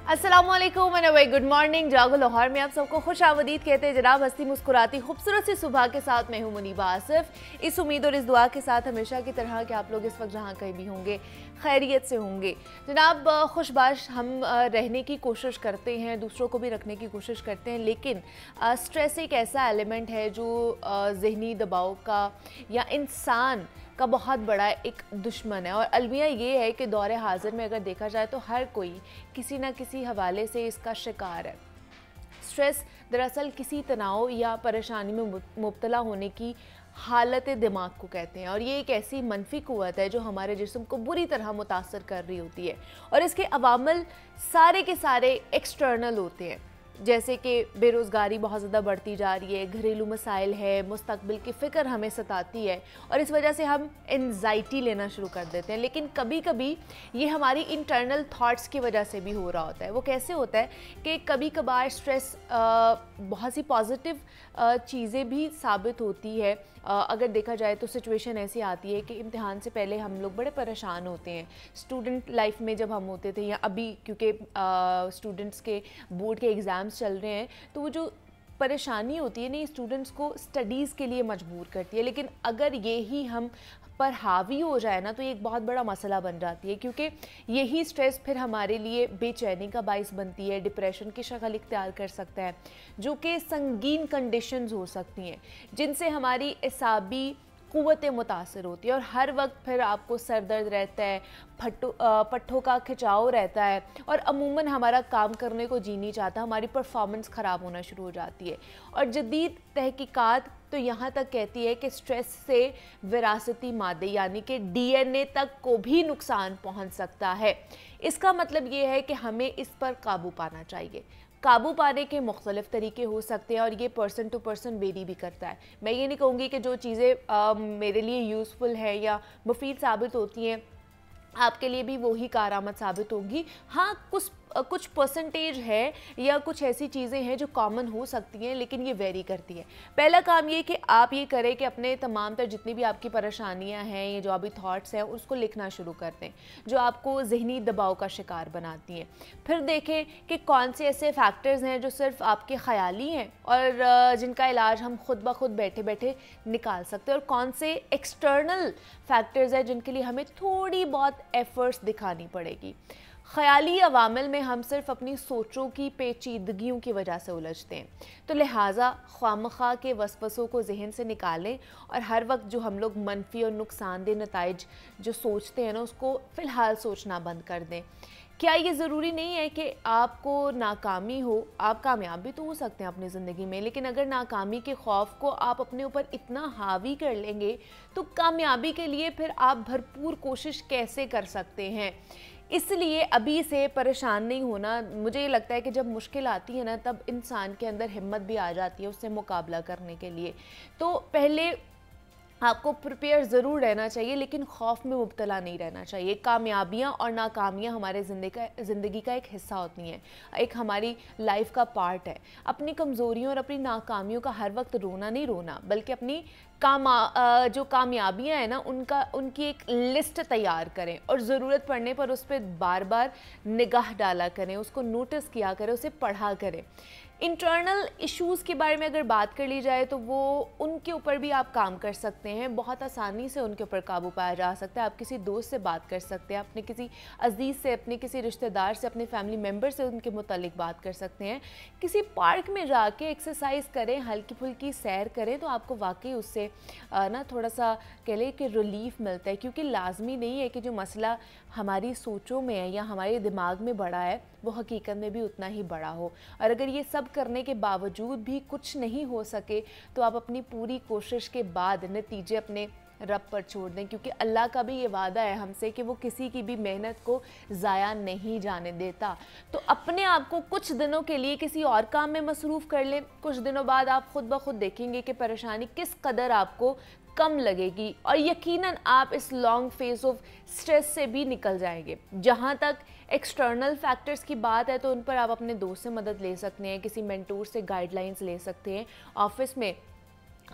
अस्सलामुअलैकुम and very good morning. जागो लाहौर में आप सबको खुश आमदीद कहते हैं जनाब। हंसती मुस्कुराती खूबसूरत सी सुबह के साथ मैं हूं मुनीबा आसिफ। इस उम्मीद और इस दुआ के साथ हमेशा की तरह कि आप लोग इस वक्त जहां कहीं भी होंगे खैरियत से होंगे। जनाब खुशबाश हम रहने की कोशिश करते हैं, दूसरों को भी रखने की कोशिश करते हैं, लेकिन स्ट्रेस एक ऐसा एलिमेंट है जो ज़हनी दबाव का या इंसान का बहुत बड़ा एक दुश्मन है। और अलमिया ये है कि दौरे हाजिर में अगर देखा जाए तो हर कोई किसी न किसी हवाले से इसका शिकार है। स्ट्रेस दरअसल किसी तनाव या परेशानी में मुब्तला होने की हालत दिमाग को कहते हैं, और ये एक ऐसी मनफी क़ुव्वत है जो हमारे जिस्म को बुरी तरह मुतासर कर रही होती है। और इसके अवामल सारे के सारे एक्सटर्नल होते हैं, जैसे कि बेरोज़गारी बहुत ज़्यादा बढ़ती जा रही है, घरेलू मसाइल है, मुस्तकबिल की फ़िक्र हमें सताती है और इस वजह से हम एंजाइटी लेना शुरू कर देते हैं। लेकिन कभी कभी ये हमारी इंटरनल थॉट्स की वजह से भी हो रहा होता है। वो कैसे होता है कि कभी कभार स्ट्रेस बहुत सी पॉजिटिव चीज़ें भी साबित होती है। अगर देखा जाए तो सिचुएशन ऐसी आती है कि इम्तिहान से पहले हम लोग बड़े परेशान होते हैं। स्टूडेंट लाइफ में जब हम होते थे या अभी, क्योंकि स्टूडेंट्स के बोर्ड के एग्ज़ाम्स चल रहे हैं, तो वो जो परेशानी होती है नहीं, स्टूडेंट्स को स्टडीज़ के लिए मजबूर करती है। लेकिन अगर ये ही हम पर हावी हो जाए ना तो ये एक बहुत बड़ा मसला बन जाती है, क्योंकि यही स्ट्रेस फिर हमारे लिए बेचैनी का बाइस बनती है, डिप्रेशन की शक्ल इख्तियार कर सकता है, जो कि संगीन कंडीशंस हो सकती हैं जिनसे हमारी एसाबी क़ुव्वतें मुतासर होती है। और हर वक्त फिर आपको सर दर्द रहता है, पट्ठों का खिंचाव रहता है और अमूमन हमारा काम करने को जी नहीं चाहता, हमारी परफॉर्मेंस ख़राब होना शुरू हो जाती है। और जदीद तहकीकात तो यहाँ तक कहती है कि स्ट्रेस से विरासती मादे यानी कि डीएनए तक को भी नुकसान पहुँच सकता है। इसका मतलब ये है कि हमें इस पर काबू पाना चाहिए। काबू पाने के मुख्तलिफ़ तरीके हो सकते हैं और ये पर्सन टू पर्सन वेरी भी करता है। मैं ये नहीं कहूँगी कि जो चीज़ें मेरे लिए यूज़फुल है या मुफीद साबित होती हैं आपके लिए भी वही कारआमद साबित होंगी। हाँ, कुछ परसेंटेज है या कुछ ऐसी चीज़ें हैं जो कॉमन हो सकती हैं, लेकिन ये वेरी करती है। पहला काम ये कि आप ये करें कि अपने तमाम तर जितनी भी आपकी परेशानियां हैं, ये जो अभी थॉट्स हैं, उसको लिखना शुरू कर दें जो आपको ज़हनी दबाव का शिकार बनाती हैं। फिर देखें कि कौन से ऐसे फैक्टर्स हैं जो सिर्फ आपके ख़याली हैं और जिनका इलाज हम खुद ब खुद बैठे बैठे निकाल सकते हैं, और कौन से एक्सटर्नल फैक्टर्स हैं जिनके लिए हमें थोड़ी बहुत एफ़र्ट्स दिखानी पड़ेगी। ख़याली अवामिल में हम सिर्फ अपनी सोचों की पेचीदगियों की वजह से उलझते हैं, तो लिहाजा ख्वामखा के वसवसों को जहन से निकालें और हर वक्त जो हम लोग मनफी और नुकसानदेह नताइज जो सोचते हैं ना, उसको फ़िलहाल सोचना बंद कर दें। क्या ये ज़रूरी नहीं है कि आपको नाकामी हो, आप कामयाब भी तो हो सकते हैं अपनी ज़िंदगी में, लेकिन अगर नाकामी के खौफ को आप अपने ऊपर इतना हावी कर लेंगे तो कामयाबी के लिए फिर आप भरपूर कोशिश कैसे कर सकते हैं। इसलिए अभी से परेशान नहीं होना। मुझे ये लगता है कि जब मुश्किल आती है ना, तब इंसान के अंदर हिम्मत भी आ जाती है उससे मुकाबला करने के लिए। तो पहले आपको प्रिपेयर ज़रूर रहना चाहिए, लेकिन खौफ में मुब्तला नहीं रहना चाहिए। कामयाबियाँ और नाकामियाँ हमारे ज़िंदगी का एक हिस्सा होती हैं, एक हमारी लाइफ का पार्ट है। अपनी कमज़ोरियों और अपनी नाकामियों का हर वक्त रोना नहीं रोना, बल्कि अपनी जो कामयाबियाँ हैं ना, उनकी एक लिस्ट तैयार करें और ज़रूरत पड़ने पर उस पर बार बार निगाह डाला करें, उसको नोटिस किया करें, उसे पढ़ा करें। इंटरनल इश्यूज़ के बारे में अगर बात कर ली जाए तो वो उनके ऊपर भी आप काम कर सकते हैं, बहुत आसानी से उनके ऊपर काबू पाया जा सकता है। आप किसी दोस्त से बात कर सकते हैं, अपने किसी अजीज़ से, अपने किसी रिश्तेदार से, अपने फैमिली मेम्बर से उनके मुतालिक बात कर सकते हैं। किसी पार्क में जाके एक्सरसाइज करें, हल्की फुल्की सैर करें, तो आपको वाकई उससे ना थोड़ा सा कह लें कि रिलीफ मिलता है, क्योंकि लाजमी नहीं है कि जो मसला हमारी सोचों में है या हमारे दिमाग में बड़ा है वो हकीकत में भी उतना ही बड़ा हो। और अगर ये सब करने के बावजूद भी कुछ नहीं हो सके तो आप अपनी पूरी कोशिश के बाद नतीजे अपने रब पर छोड़ दें, क्योंकि अल्लाह का भी ये वादा है हमसे कि वो किसी की भी मेहनत को ज़ाया नहीं जाने देता। तो अपने आप को कुछ दिनों के लिए किसी और काम में मसरूफ़ कर लें। कुछ दिनों बाद आप खुद ब खुद देखेंगे कि परेशानी किस कदर आपको कम लगेगी और यकीनन आप इस लॉन्ग फेज ऑफ स्ट्रेस से भी निकल जाएंगे। जहाँ तक एक्सटर्नल फैक्टर्स की बात है तो उन पर आप अपने दोस्त से मदद ले सकते हैं, किसी मेंटोर से गाइडलाइंस ले सकते हैं। ऑफिस में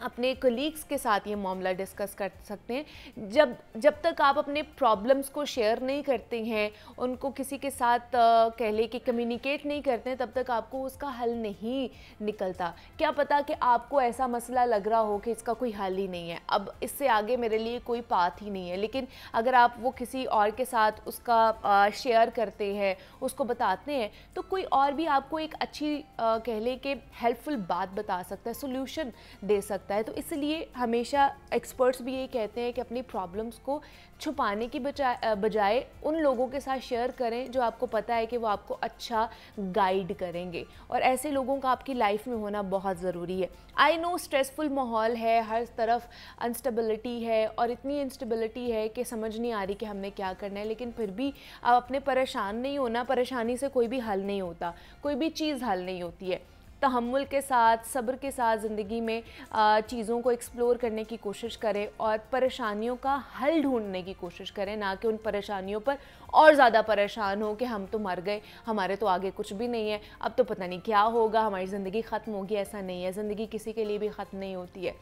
अपने कलीग्स के साथ ये मामला डिस्कस कर सकते हैं। जब तक आप अपने प्रॉब्लम्स को शेयर नहीं करते हैं, उनको किसी के साथ कह ले कि कम्युनिकेट नहीं करते हैं, तब तक आपको उसका हल नहीं निकलता। क्या पता कि आपको ऐसा मसला लग रहा हो कि इसका कोई हल ही नहीं है, अब इससे आगे मेरे लिए कोई पाथ ही नहीं है, लेकिन अगर आप वो किसी और के साथ उसका शेयर करते हैं, उसको बताते हैं, तो कोई और भी आपको एक अच्छी कह ले कि हेल्पफुल बात बता सकता है, सोल्यूशन दे सकता है। तो इसलिए हमेशा एक्सपर्ट्स भी ये कहते हैं कि अपनी प्रॉब्लम्स को छुपाने की बजाय उन लोगों के साथ शेयर करें जो आपको पता है कि वो आपको अच्छा गाइड करेंगे, और ऐसे लोगों का आपकी लाइफ में होना बहुत ज़रूरी है। आई नो स्ट्रेसफुल माहौल है, हर तरफ अनस्टेबिलिटी है, और इतनी इंस्टेबिलिटी है कि समझ नहीं आ रही कि हमने क्या करना है, लेकिन फिर भी आप अपने परेशान नहीं होना। परेशानी से कोई भी हल नहीं होता, कोई भी चीज़ हल नहीं होती है। तहम्मुल के साथ, सब्र के साथ ज़िंदगी में चीज़ों को एक्सप्लोर करने की कोशिश करें और परेशानियों का हल ढूंढने की कोशिश करें, ना कि उन परेशानियों पर और ज़्यादा परेशान हो कि हम तो मर गए, हमारे तो आगे कुछ भी नहीं है, अब तो पता नहीं क्या होगा, हमारी ज़िंदगी ख़त्म होगी। ऐसा नहीं है, ज़िंदगी किसी के लिए भी ख़त्म नहीं होती है।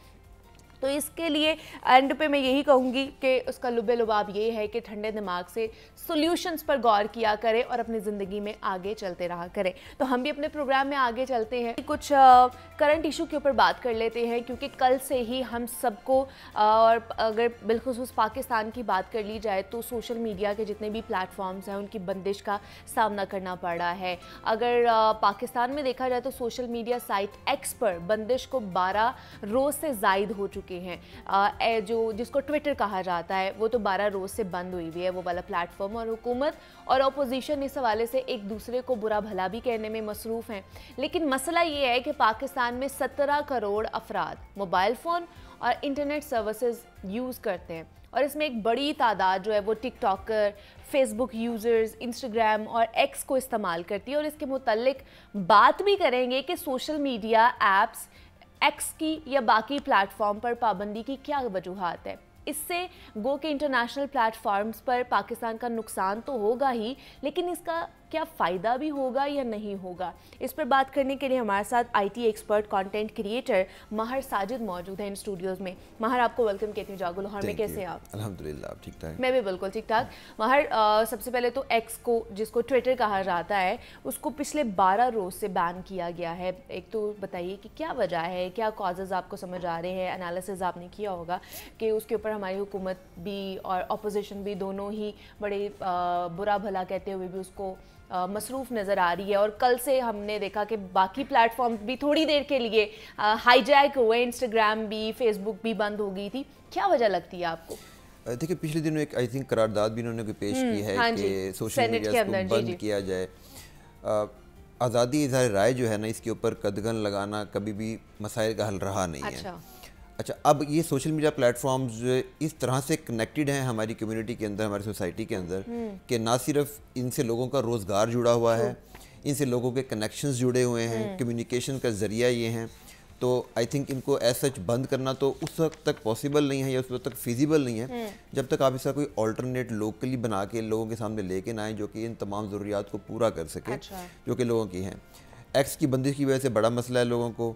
तो इसके लिए एंड पे मैं यही कहूँगी कि उसका लुबे लुबाब ये है कि ठंडे दिमाग से सॉल्यूशंस पर गौर किया करें और अपनी ज़िंदगी में आगे चलते रहा करें। तो हम भी अपने प्रोग्राम में आगे चलते हैं, कुछ करंट इशू के ऊपर बात कर लेते हैं, क्योंकि कल से ही हम सबको, और अगर बिलखुसूस पाकिस्तान की बात कर ली जाए तो सोशल मीडिया के जितने भी प्लेटफॉर्म्स हैं उनकी बंदिश का सामना करना पड़ा है। अगर पाकिस्तान में देखा जाए तो सोशल मीडिया साइट एक्स पर बंदिश को 12 रोज़ से ज़ायद हो चुके हैं। जो जिसको ट्विटर कहा जाता है वो तो 12 रोज़ से बंद हुई हुई है, वो वाला प्लेटफॉर्म, और हुकूमत और अपोजिशन इस हवाले से एक दूसरे को बुरा भला भी कहने में मसरूफ़ हैं। लेकिन मसला ये है कि पाकिस्तान में 17 करोड़ अफराद मोबाइल फ़ोन और इंटरनेट सर्विसेज यूज़ करते हैं, और इसमें एक बड़ी तादाद जो है वो टिकटॉकर, फेसबुक यूज़र्स, इंस्टाग्राम और एक्स को इस्तेमाल करती है। और इसके मुतल्लिक बात भी करेंगे कि सोशल मीडिया ऐप्स एक्स की या बाकी प्लेटफॉर्म पर पाबंदी की क्या वजूहात है। इससे गो के इंटरनेशनल प्लेटफॉर्म्स पर पाकिस्तान का नुकसान तो होगा ही, लेकिन इसका क्या फ़ायदा भी होगा या नहीं होगा, इस पर बात करने के लिए हमारे साथ आईटी एक्सपर्ट, कंटेंट क्रिएटर महर साजिद मौजूद हैं इन स्टूडियोज़ में। महर, आपको वेलकम कहती हूँ जागो लाहौर में। कैसे हैं आप? अल्हम्दुलिल्लाह, ठीक ठाक। मैं भी बिल्कुल ठीक ठाक। महर, सबसे पहले तो एक्स को, जिसको ट्विटर कहा जाता है, उसको पिछले 12 रोज़ से बैन किया गया है। एक तो बताइए कि क्या वजह है, क्या कॉजेज़ आपको समझ आ रहे हैं? एनालिसिस आपने किया होगा कि उसके ऊपर हमारी हुकूमत भी और अपोजिशन भी दोनों ही बड़े बुरा भला कहते हुए भी उसको मसरूफ़ नज़र आ रही है। और कल से हमने देखा कि बाकी प्लेटफॉर्म भी थोड़ी देर के लिए हाईजैक हुए, इंस्टाग्राम भी, फेसबुक भी बंद हो गई थी। क्या वजह लगती है आपको? देखिए, पिछले दिनों एक आई थिंक करारदाद भी इन्होंने कोई पेश की है कि सोशल मीडिया को बंद किया जाए। आज़ादी इज़हार राय जो है ना, इसके ऊपर कदगन लगाना कभी भी मसाइल का हल रहा नहीं है। अच्छा, अब ये सोशल मीडिया प्लेटफॉर्म्स इस तरह से कनेक्टेड हैं हमारी कम्युनिटी के अंदर, हमारी सोसाइटी के अंदर, कि ना सिर्फ इनसे लोगों का रोज़गार जुड़ा हुआ है, इनसे लोगों के कनेक्शंस जुड़े हुए हैं, कम्युनिकेशन का ज़रिया ये हैं। तो आई थिंक इनको एज सच बंद करना तो उस वक्त तक पॉसिबल नहीं है या उस वक्त तक फिजिबल नहीं है जब तक आप इसका कोई ऑल्टरनेट लोकली बना के लोगों के सामने लेके ना आए जो कि इन तमाम ज़रूरियात को पूरा कर सके। जो कि लोगों की हैं। एक्स की बंदिश की वजह से बड़ा मसला है लोगों को।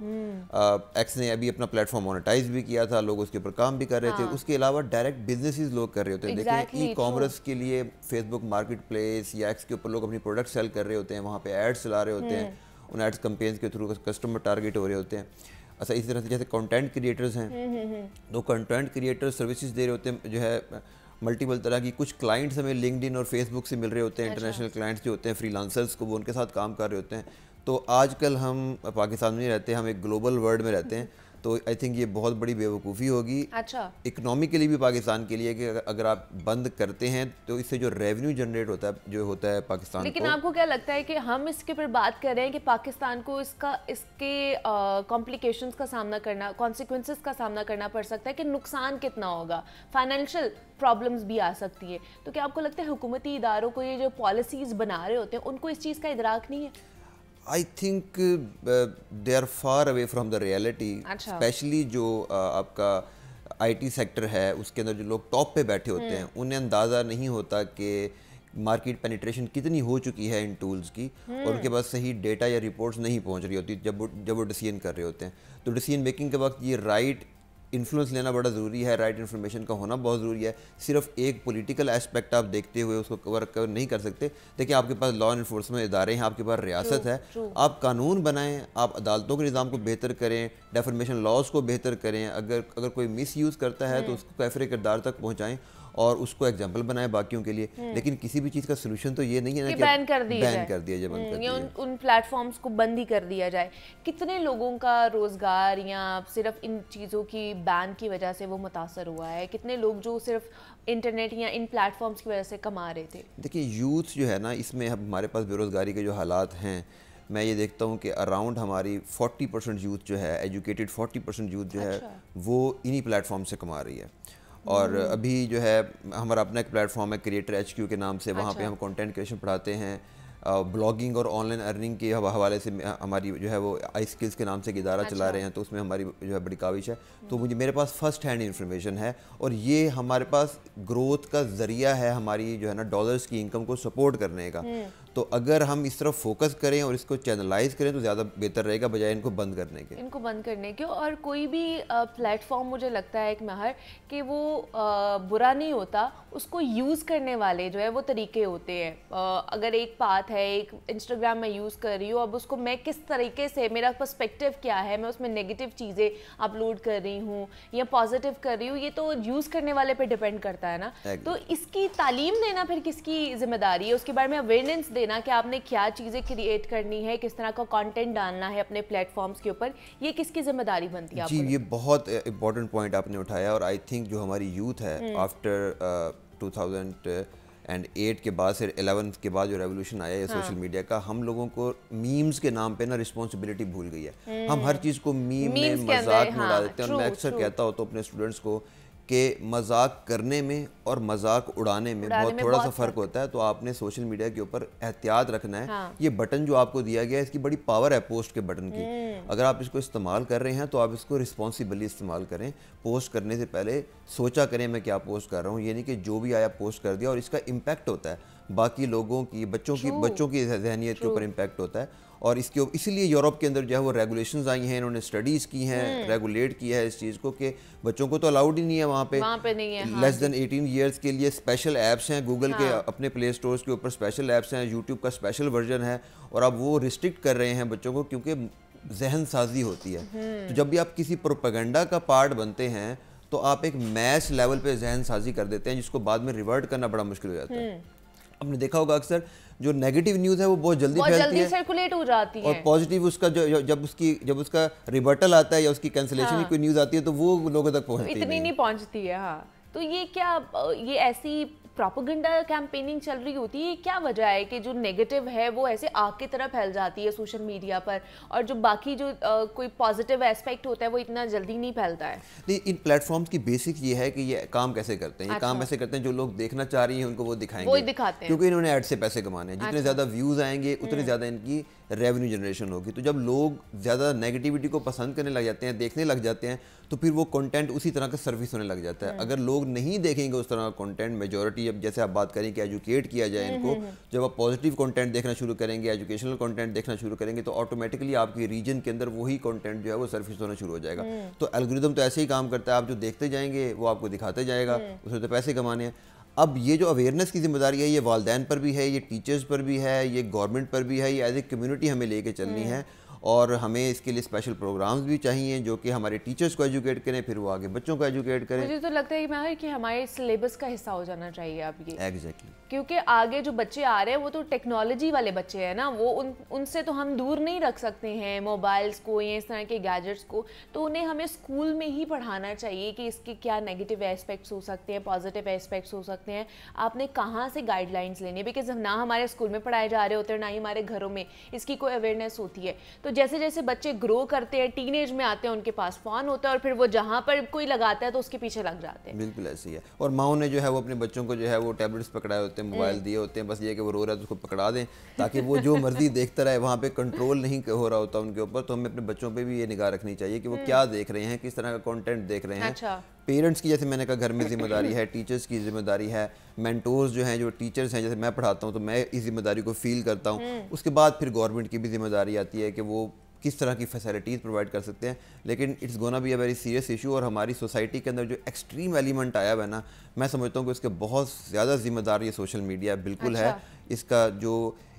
एक्स ने अभी अपना प्लेटफॉर्म मोनेटाइज भी किया था, लोग उसके ऊपर काम भी कर रहे थे। उसके अलावा डायरेक्ट बिजनेसेस लोग कर रहे होते हैं। देखें, ई कॉमर्स के लिए फेसबुक मार्केट प्लेस या एक्स के ऊपर लोग अपनी प्रोडक्ट सेल कर रहे होते हैं, वहाँ पे एड्स चला रहे होते हैं, उन एड्स कैंपेन्स के थ्रू कस्टमर टारगेट हो रहे होते हैं। अच्छा, इसी तरह से जैसे कंटेंट क्रिएटर्स हैं, तो कंटेंट क्रिएटर सर्विसेज दे रहे होते हैं जो है मल्टीपल तरह की। कुछ क्लाइंट्स हमें लिंक्डइन और फेसबुक से मिल रहे होते हैं, इंटरनेशनल क्लाइंट्स जो होते हैं, फ्रीलांसर्स को, वो उनके साथ काम कर रहे होते हैं। तो आजकल हम पाकिस्तान में नहीं रहते, हम एक ग्लोबल वर्ल्ड में रहते हैं। तो आई थिंक ये बहुत बड़ी बेवकूफ़ी होगी इकोनॉमिकली भी पाकिस्तान के लिए कि अगर आप बंद करते हैं तो इससे जो रेवेन्यू जनरेट होता है पाकिस्तान। लेकिन आपको क्या लगता है कि हम इसके ऊपर बात कर रहे हैं कि पाकिस्तान को इसके कॉम्प्लिकेशंस का सामना करना, कॉन्सिक्वेंसेस का सामना करना पड़ सकता है कि नुकसान कितना होगा, फाइनेंशियल प्रॉब्लम्स भी आ सकती है। तो क्या आपको लगता है हुकूमती इदारों को ये जो पॉलिसीज़ बना रहे होते हैं उनको इस चीज़ का इदराक नहीं है? I think they are far away from the reality. Especially जो आपका आईटी सेक्टर है उसके अंदर जो लोग टॉप पे बैठे होते हैं उन्हें अंदाज़ा नहीं होता कि मार्केट पेनिट्रेशन कितनी हो चुकी है इन टूल्स की, और उनके पास सही डेटा या रिपोर्ट्स नहीं पहुंच रही होती जब वो डिसीजन कर रहे होते हैं। तो डिसीजन मेकिंग के वक्त ये राइट इन्फ्लुएंस लेना बड़ा ज़रूरी है, राइट इन्फॉर्मेशन का होना बहुत ज़रूरी है। सिर्फ एक पॉलिटिकल एस्पेक्ट आप देखते हुए उसको कवर नहीं कर सकते। देखिए आपके पास लॉ एनफोर्समेंट इदारे हैं, आपके पास रियासत है, आप कानून बनाएं, आप अदालतों के निज़ाम को बेहतर करें, डेफर्मेशन लॉज को बेहतर करें। अगर कोई मिस यूज़ करता है तो उसको कैफरे किरदार तक पहुँचाएँ और उसको एग्जाम्पल बनाए बाकियों के लिए। लेकिन किसी भी चीज़ का सोल्यूशन तो ये नहीं है ना कि बैन कर दिया जाए, उन प्लेटफॉर्म्स को बंद ही कर दिया जाए। कितने लोगों का रोजगार या सिर्फ इन चीज़ों की बैन की वजह से वो मुतासर हुआ है? कितने लोग जो सिर्फ इंटरनेट या इन प्लेटफॉर्म्स की वजह से कमा रहे थे? देखिए यूथ जो है ना, इसमें हमारे पास बेरोज़गारी के जो हालात हैं, मैं ये देखता हूँ कि अराउंड हमारी 40% यूथ जो है, एजुकेटेड 40% यूथ जो है वो इन्हीं प्लेटफॉर्म से कमा रही है। और अभी जो है हमारा अपना एक प्लेटफॉर्म है क्रिएटर HQ के नाम से, वहाँ पे हम कंटेंट क्रिएशन पढ़ाते हैं। ब्लॉगिंग और ऑनलाइन अर्निंग के हवाले से हमारी जो है वो आई स्किल्स के नाम से एक इदारा चला रहे हैं, तो उसमें हमारी जो है बड़ी काविश है। तो मेरे पास फर्स्ट हैंड इन्फॉर्मेशन है और ये हमारे पास ग्रोथ का ज़रिया है, हमारी जो है ना डॉलर्स की इनकम को सपोर्ट करने का। तो अगर हम इस तरफ फोकस करें और इसको चैनलाइज करें तो ज़्यादा बेहतर रहेगा बजाय इनको बंद करने के। और कोई भी प्लेटफॉर्म मुझे लगता है एक महर कि वो बुरा नहीं होता, उसको यूज़ करने वाले जो है वो तरीके होते हैं। अगर एक बात है, एक इंस्टाग्राम मैं यूज़ कर रही हूँ, अब उसको मैं किस तरीके से, मेरा पर्सपेक्टिव क्या है, मैं उसमें नेगेटिव चीज़ें अपलोड कर रही हूँ या पॉजिटिव कर रही हूँ, ये तो यूज़ करने वाले पे डिपेंड करता है ना। तो इसकी तालीम देना फिर किसकी जिम्मेदारी है? उसके बारे में अवेयरनेस देना कि आपने क्या चीज़ें क्रिएट करनी है, किस तरह का कंटेंट डालना है अपने प्लेटफॉर्म्स के ऊपर, ये किसकी जिम्मेदारी बनती है? जी, ये बहुत इंपॉर्टेंट पॉइंट आपने उठाया और आई थिंक जो हमारी यूथ है आफ्टर 2008 के बाद से 11 के बाद जो रेवोल्यूशन आया है सोशल मीडिया का, हम लोगों को मीम्स के नाम पे ना रिस्पॉन्सिबिलिटी भूल गई है। हम हर चीज़ को मीम में मजाक में उड़ा देते हैं। और मैं अक्सर कहता हूँ तो अपने स्टूडेंट्स को कि मजाक करने में और मजाक उड़ाने में बहुत थोड़ा सा फ़र्क होता है। तो आपने सोशल मीडिया के ऊपर एहतियात रखना है। ये बटन जो आपको दिया गया है, इसकी बड़ी पावर है पोस्ट के बटन की। अगर आप इसको इस्तेमाल कर रहे हैं तो आप इसको रिस्पॉन्सिबली इस्तेमाल करें। पोस्ट करने से पहले सोचा करें मैं क्या पोस्ट कर रहा हूँ, ये नहीं कि जो भी आया पोस्ट कर दिया। और इसका इम्पैक्ट होता है बाकी लोगों की, बच्चों की जहनियत के ऊपर इम्पैक्ट होता है। और इसीलिए यूरोप के अंदर जो है वो रेगुलेशंस आई हैं, इन्होंने स्टडीज़ की हैं, रेगुलेट किया है इस चीज़ को कि बच्चों को तो अलाउड ही नहीं है वहाँ पे नहीं है। लेस देन 18 ईयर्स के लिए स्पेशल ऐप्स हैं, गूगल के अपने प्ले स्टोर्स के ऊपर स्पेशल ऐप्स हैं, यूट्यूब का स्पेशल वर्जन है। और अब वो रिस्ट्रिक्ट कर रहे हैं बच्चों को क्योंकि जहन साजी होती है। तो जब भी आप किसी प्रोपेगेंडा का पार्ट बनते हैं तो आप एक मैस लेवल पे जहन साजी कर देते हैं, जिसको बाद में रिवर्ट करना बड़ा मुश्किल हो जाता है। आपने देखा होगा अक्सर जो नेगेटिव न्यूज़ है वो बहुत जल्दी फैलती है, सर्कुलेट हो जाती है। और पॉजिटिव उसका जब उसका रिवर्टल आता है या उसकी कैंसिलेशन की कोई न्यूज़ आती है तो वो लोगों तक पहुंचती इतनी नहीं पहुंचती है। हाँ, तो ये क्या, ये ऐसी प्रोपेगेंडा कैंपेनिंग चल रही होती है? क्या वजह है कि जो नेगेटिव है वो ऐसे आग की तरह फैल जाती है सोशल मीडिया पर, और जो बाकी जो कोई पॉजिटिव एस्पेक्ट होता है वो इतना जल्दी नहीं फैलता है? नहीं, इन प्लेटफॉर्म्स की बेसिक ये है कि ये काम कैसे करते हैं। ये काम ऐसे करते हैं जो लोग देखना चाह रही हैं उनको वो दिखाएंगे, वो दिखाते हैं, क्योंकि इन्होंने ऐड से पैसे कमाने हैं। जितने ज़्यादा व्यूज़ आएंगे उतने ज़्यादा इनकी रेवेन्यू जनरेशन होगी। तो जब लोग ज़्यादा नेगेटिविटी को पसंद करने लग जाते हैं, देखने लग जाते हैं, तो फिर वो कंटेंट उसी तरह का सर्विस होने लग जाता है। अगर लोग नहीं देखेंगे उस तरह का कंटेंट, मेजॉरिटी, अब जैसे आप बात करें कि एजुकेट किया जाए इनको, जब आप पॉजिटिव कंटेंट देखना शुरू करेंगे, एजुकेशनल कंटेंट देखना शुरू करेंगे, तो ऑटोमेटिकली आपकी रीजन के अंदर वही कंटेंट जो है वो सर्विस होना शुरू हो जाएगा। तो एल्गोरिदम तो ऐसे ही काम करता है, आप जो देखते जाएंगे वो आपको दिखाते जाएगा, उसमें तो पैसे कमाने हैं। अब ये जो अवेयरनेस की जिम्मेदारी है ये वालिदैन पर भी है, ये टीचर्स पर भी है, ये गवर्नमेंट पर भी है, ये एज ए कम्युनिटी हमें लेके चलनी है। और हमें इसके लिए स्पेशल प्रोग्राम्स भी चाहिए जो कि हमारे टीचर्स को एजुकेट करें, फिर वो आगे बच्चों को एजुकेट करें। मुझे तो लगता है कि हमारे सिलेबस का हिस्सा हो जाना चाहिए अब ये। एग्जैक्टली, क्योंकि आगे जो बच्चे आ रहे हैं वो तो टेक्नोलॉजी वाले बच्चे हैं ना, वो उनसे तो हम दूर नहीं रख सकते हैं मोबाइल्स को या इस तरह के गैजेट्स को। तो उन्हें हमें स्कूल में ही पढ़ाना चाहिए कि इसके क्या नेगेटिव एस्पेक्ट्स हो सकते हैं, पॉजिटिव एस्पेक्ट्स हो सकते हैं, आपने कहाँ से गाइडलाइंस लेनी है। बिकॉज ना हमारे स्कूल में पढ़ाए जा रहे होते हैं, ना ही हमारे घरों में इसकी कोई अवेयरनेस होती है। तो जैसे जैसे बच्चे ग्रो करते हैं, टीनेज में आते हैं, उनके पास फ़ोन होता है और फिर वो जहाँ पर कोई लगाता है तो उसके पीछे लग जाते हैं। बिल्कुल ऐसे ही है। और माओ ने जो है वो अपने बच्चों को जो है वो टैबलेट्स पकड़ाए होते हैं, मोबाइल दिए होते हैं, बस ये कि वो रो रहा है तो उसको पकड़ा दें ताकि वो जो मर्जी देखता रहे, वहाँ पे कंट्रोल नहीं हो रहा होता उनके ऊपर। तो हमें अपने बच्चों पे भी ये निगाह रखनी चाहिए कि वो क्या देख रहे हैं, किस तरह का कंटेंट देख रहे हैं। अच्छा। पेरेंट्स की, जैसे मैंने कहा, घर में जिम्मेदारी है, टीचर्स की जिम्मेदारी है, मेंटोर्स जो हैं, जो टीचर्स हैं, जैसे मैं पढ़ाता हूँ तो मैं इस जिम्मेदारी को फील करता हूँ। उसके बाद फिर गवर्नमेंट की भी जिम्मेदारी आती है कि वो किस तरह की फैसिलिटीज़ प्रोवाइड कर सकते हैं, लेकिन it's gonna be a very serious issue. और हमारी सोसाइटी के अंदर जो एक्सट्रीम एलिमेंट आया हुआ है ना, मैं समझता हूँ कि इसके बहुत ज़्यादा जिम्मेदार ये सोशल मीडिया बिल्कुल है। इसका जो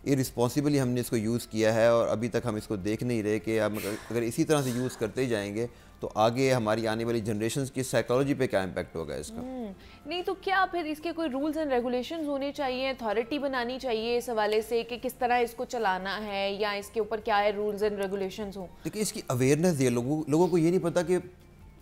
इरिस्पॉन्सिबली हमने इसको यूज़ किया है और अभी तक हम इसको देख नहीं रहे कि हम अगर इसी तरह से यूज़ करते ही जाएंगे तो आगे हमारी आने वाली जनरेशंस की साइकोलॉजी पे क्या इम्पैक्ट होगा इसका। नहीं तो क्या फिर इसके कोई रूल्स एंड रेगुलेशंस होने चाहिए, अथॉरिटी बनानी चाहिए इस हवाले से कि किस तरह इसको चलाना है, या इसके ऊपर क्या है रूल्स एंड रेगुलेशंस हो? देखिए इसकी अवेयरनेस दिए लोगों को ये नहीं पता कि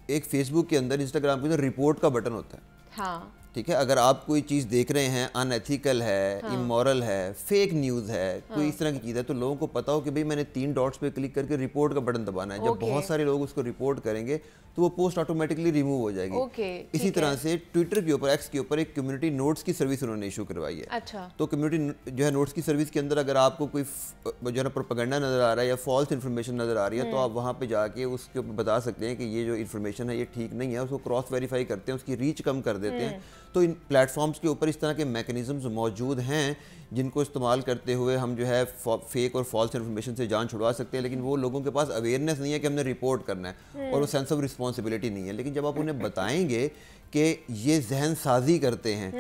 एक फेसबुक के अंदर, इंस्टाग्राम के अंदर रिपोर्ट का बटन होता है। हाँ ठीक है, अगर आप कोई चीज़ देख रहे हैं अनएथिकल है, इमोरल है, फेक न्यूज़ है, कोई इस तरह की चीज़ है, तो लोगों को पता हो कि भाई मैंने 3 डॉट्स पे क्लिक करके रिपोर्ट का बटन दबाना है। जब बहुत सारे लोग उसको रिपोर्ट करेंगे तो वो पोस्ट ऑटोमेटिकली रिमूव हो जाएगी। इसी तरह से ट्विटर के ऊपर, एक्स के ऊपर एक कम्युनिटी नोट्स की सर्विस उन्होंने इशू करवाई है। अच्छा। तो कम्युनिटी जो है नोट्स की सर्विस के अंदर अगर आपको कोई जो है ना प्रोपेगेंडा नज़र आ रहा है या फॉल्स इन्फॉर्मेशन नज़र आ रही है, तो आप वहाँ पे जाके उसके ऊपर बता सकते हैं कि ये जो इन्फॉर्मेशन है ये ठीक नहीं है, उसको क्रॉस वेरीफाई करते हैं, उसकी रीच कम कर देते हैं। तो इन प्लेटफॉर्म्स के ऊपर इस तरह के मैकेनिज्म्स मौजूद हैं जिनको इस्तेमाल करते हुए हम जो है फेक और फॉल्स इन्फॉर्मेशन से जान छुड़वा सकते हैं, लेकिन वो लोगों के पास अवेयरनेस नहीं है कि हमने रिपोर्ट करना है और वो सेंस ऑफ रिस्पॉन्सिबिलिटी नहीं है। लेकिन जब आप उन्हें बताएंगे कि ये जहन साजी करते हैं,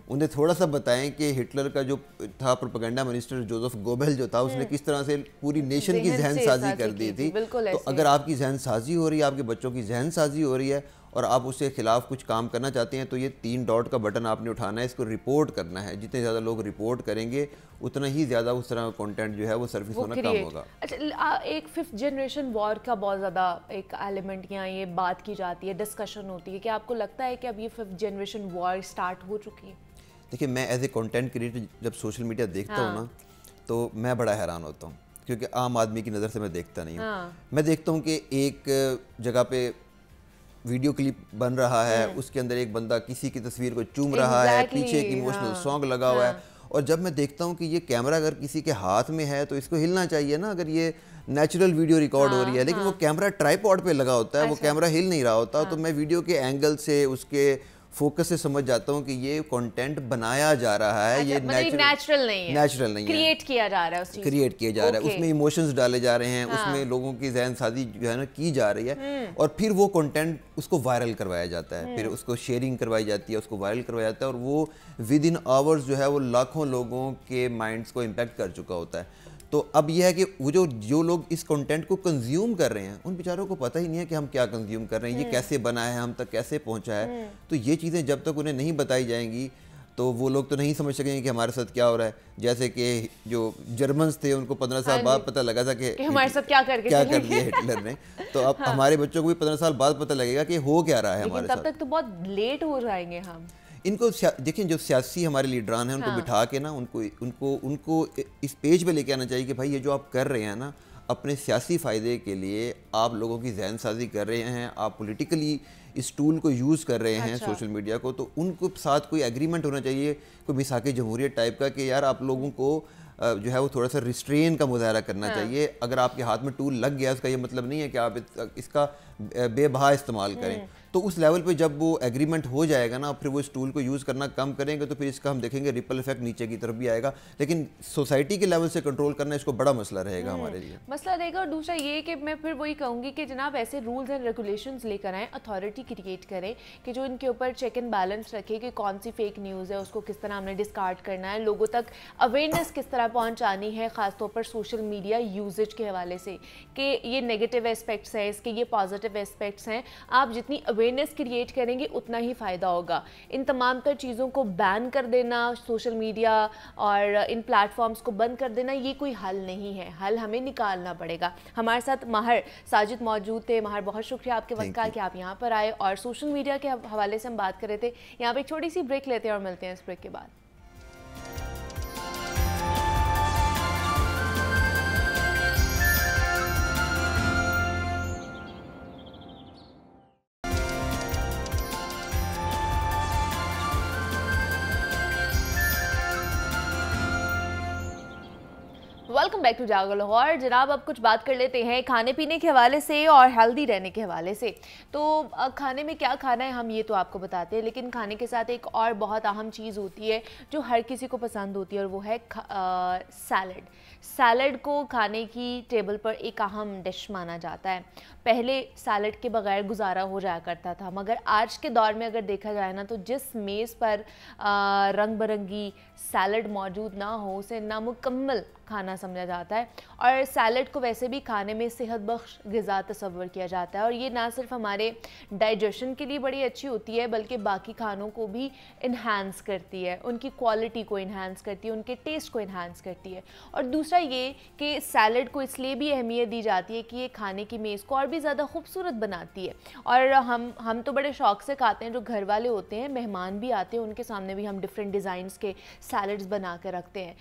उन्हें थोड़ा सा बताएं कि हिटलर का जो था प्रोपेगेंडा मिनिस्टर जोसेफ गोबेल जो था, उसने किस तरह से पूरी नेशन की जहन साजी कर दी थी। तो अगर आपकी जहन साजी हो रही है, आपके बच्चों की जहन साजी हो रही है और आप उसके खिलाफ कुछ काम करना चाहते हैं, तो ये 3 डॉट का बटन आपने उठाना है, इसको रिपोर्ट करना है। जितने ज़्यादा लोग रिपोर्ट करेंगे उतना ही ज़्यादा उस तरह का कंटेंट जो है वो सर्विस होना कम होगा। अच्छा, एक 5th जनरेशन वॉर का बहुत ज़्यादा एक एलिमेंट यहाँ ये बात की जाती है, डिस्कशन होती है कि आपको लगता है कि अब ये 5th जनरेशन वॉर स्टार्ट हो चुकी है? देखिए मैं एज ए कंटेंट क्रिएटर जब सोशल मीडिया देखता हूँ ना, तो मैं बड़ा हैरान होता हूँ, क्योंकि आम आदमी की नज़र से मैं देखता नहीं हूँ। मैं देखता हूँ कि एक जगह पे वीडियो क्लिप बन रहा है, उसके अंदर एक बंदा किसी की तस्वीर को चूम रहा है, पीछे एक इमोशनल सॉन्ग लगा हुआ है, और जब मैं देखता हूँ कि ये कैमरा अगर किसी के हाथ में है तो इसको हिलना चाहिए ना, अगर ये नेचुरल वीडियो रिकॉर्ड हो रही है, लेकिन वो कैमरा ट्राइपॉड पे लगा होता है, वो कैमरा हिल नहीं रहा होता। तो मैं वीडियो के एंगल से, उसके फोकस से समझ जाता हूँ कि ये कंटेंट बनाया जा रहा है, ये नेचुरल नहीं है, क्रिएट किया जा रहा है, क्रिएट किया जा रहा है, उसमें इमोशंस डाले जा रहे हैं, उसमें लोगों की ज़हन साजी जो है ना की जा रही है, और फिर वो कंटेंट उसको वायरल करवाया जाता है, फिर उसको शेयरिंग करवाई जाती है, उसको वायरल करवाया जाता है, और वो विद इन आवर्स जो है वो लाखों लोगों के माइंड्स को इम्पैक्ट कर चुका होता है। तो अब यह है कि वो जो लोग इस कंटेंट को कंज्यूम कर रहे हैं, उन बेचारों को पता ही नहीं है कि हम क्या कंज्यूम कर रहे हैं, ये कैसे बना है, हम तक कैसे पहुंचा है। तो ये चीज़ें जब तक उन्हें नहीं बताई जाएंगी तो वो लोग तो नहीं समझ सकेंगे कि हमारे साथ क्या हो रहा है। जैसे कि जो जर्मन्स थे उनको 15 साल बाद पता लगा था कि हमारे साथ क्या कर दिया हिटलर ने, तो अब हमारे बच्चों को भी 15 साल बाद पता लगेगा कि हो क्या रहा है हमारे साथ। तब तक तो बहुत लेट हो जाएंगे हम। इनको देखिए, जो सियासी हमारे लीडरान हैं उनको बिठा के ना उनको इस पेज पे लेके आना चाहिए कि भाई ये जो आप कर रहे हैं ना, अपने सियासी फ़ायदे के लिए आप लोगों की जहन साजी कर रहे हैं, आप पॉलिटिकली इस टूल को यूज़ कर रहे हैं सोशल मीडिया को, तो उनको साथ कोई एग्रीमेंट होना चाहिए, कोई मिसाक़े जमहूरियत टाइप का, कि यार आप लोगों को जो है वो थोड़ा सा रिस्ट्रेन का मुजाहरा करना चाहिए। अगर आपके हाथ में टूल लग गया उसका ये मतलब नहीं है कि आप इसका बेबहा इस्तेमाल करें। तो उस लेवल पे जब वो एग्रीमेंट हो जाएगा ना, फिर वो इस टूल को यूज़ करना कम करेंगे, तो फिर इसका हम देखेंगे रिपल इफेक्ट नीचे की तरफ भी आएगा। लेकिन सोसाइटी के लेवल से कंट्रोल करना इसको बड़ा मसला रहेगा हमारे लिए, मसला रहेगा। और दूसरा ये कि मैं फिर वही कहूँगी कि जनाब ऐसे रूल्स एंड रेगुलेशंस लेकर आएँ, अथॉरिटी क्रिएट करें कि जो इनके ऊपर चेक एंड बैलेंस रखे कि कौन सी फेक न्यूज़ है, उसको किस तरह हमने डिस्कार्ड करना है, लोगों तक अवेयरनेस किस तरह पहुँचानी है, ख़ासतौर पर सोशल मीडिया यूजेज के हवाले से, कि ये नेगेटिव एस्पेक्ट्स हैं इसके, ये पॉजिटिव एस्पेक्ट्स हैं। आप जितनी अवेयरनेस क्रिएट करेंगे उतना ही फ़ायदा होगा। इन तमाम तर चीज़ों को बैन कर देना, सोशल मीडिया और इन प्लेटफॉर्म्स को बंद कर देना, ये कोई हल नहीं है, हल हमें निकालना पड़ेगा। हमारे साथ माहिर साजिद मौजूद थे। माहिर, बहुत शुक्रिया आपके वक्त का कि आप यहाँ पर आए और सोशल मीडिया के हवाले से हम बात कर रहे थे। यहाँ पर एक छोटी सी ब्रेक लेते हैं और मिलते हैं इस ब्रेक के बाद। वेलकम बैक टू जागो लाहौर। जनाब, अब कुछ बात कर लेते हैं खाने पीने के हवाले से और हेल्दी रहने के हवाले से। तो खाने में क्या खाना है हम ये तो आपको बताते हैं, लेकिन खाने के साथ एक और बहुत अहम चीज़ होती है जो हर किसी को पसंद होती है, और वो है सैलड। सैलड को खाने की टेबल पर एक अहम डिश माना जाता है। पहले सैलड के बगैर गुजारा हो जाया करता था, मगर आज के दौर में अगर देखा जाए ना, तो जिस मेज़ पर रंग बिरंगी सैलड मौजूद ना हो उसे नामुकम्मल खाना समझा जाता है। और सैलड को वैसे भी खाने में सेहत बख्श ग़िज़ा तस्वर किया जाता है, और ये ना सिर्फ हमारे डाइजेशन के लिए बड़ी अच्छी होती है बल्कि बाकी खानों को भी इन्हांस करती है, उनकी क्वालिटी को इन्हांस करती है, उनके टेस्ट को इन्हांस करती है। और दूसरा ये कि सैलड को इसलिए भी अहमियत दी जाती है कि ये खाने की मेज़ को और भी ज़्यादा खूबसूरत बनाती है। और हम तो बड़े शौक़ से खाते हैं, जो घर वाले होते हैं, मेहमान भी आते हैं, उनके सामने भी हम डिफरेंट डिज़ाइंस के सैलड्स बना कर रखते हैं।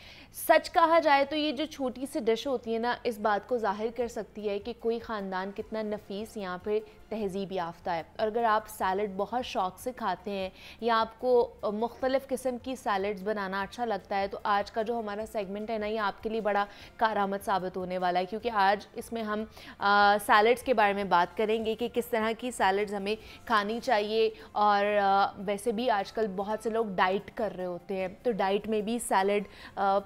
सच कहा जाए तो ये जो छोटी सी डिश होती है ना, इस बात को ज़ाहिर कर सकती है कि कोई ख़ानदान कितना नफीस यहाँ पे तहज़ीब याफ्ता है। और अगर आप सैलड बहुत शौक़ से खाते हैं या आपको मुख्तलिफ़ किस्म की सैलड्स बनाना अच्छा लगता है, तो आज का जो हमारा सेगमेंट है ना, ये आपके लिए बड़ा कारआमद साबित होने वाला है, क्योंकि आज इसमें हम सैलड्स के बारे में बात करेंगे कि किस तरह की सैलड्स हमें खानी चाहिए। और वैसे भी आजकल बहुत से लोग डाइट कर रहे होते हैं, तो डाइट में भी सैलड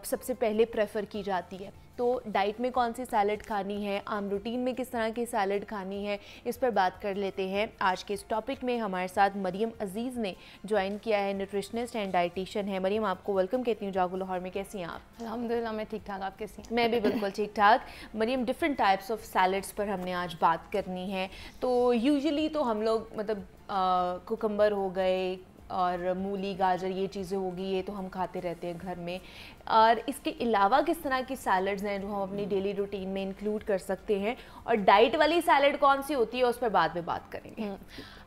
सबसे पहले प्रेफर की जाती है। तो डाइट में कौन सी सैलड खानी है, आम रूटीन में किस तरह की सैलड खानी है, इस पर बात कर लेते हैं। आज के इस टॉपिक में हमारे साथ मरियम अजीज़ ने ज्वाइन किया है, न्यूट्रिशनिस्ट एंड डाइटिशियन है। मरियम, आपको वेलकम कहती हूँ जागो लाहौर में। कैसी हैं आप? अल्हम्दुलिल्लाह, मैं ठीक ठाक। आप कैसी हैं? मैं भी बिल्कुल ठीक ठाक। Maryam, different types of salads पर हमने आज बात करनी है। तो यूजुअली तो हम लोग मतलब कुकम्बर हो गए और मूली, गाजर, ये चीज़ें होगी, ये तो हम खाते रहते हैं घर में। और इसके अलावा किस तरह की सैलड्स हैं जो हम अपनी डेली रूटीन में इंक्लूड कर सकते हैं, और डाइट वाली सैलड कौन सी होती है उस पर बाद में बात करेंगे।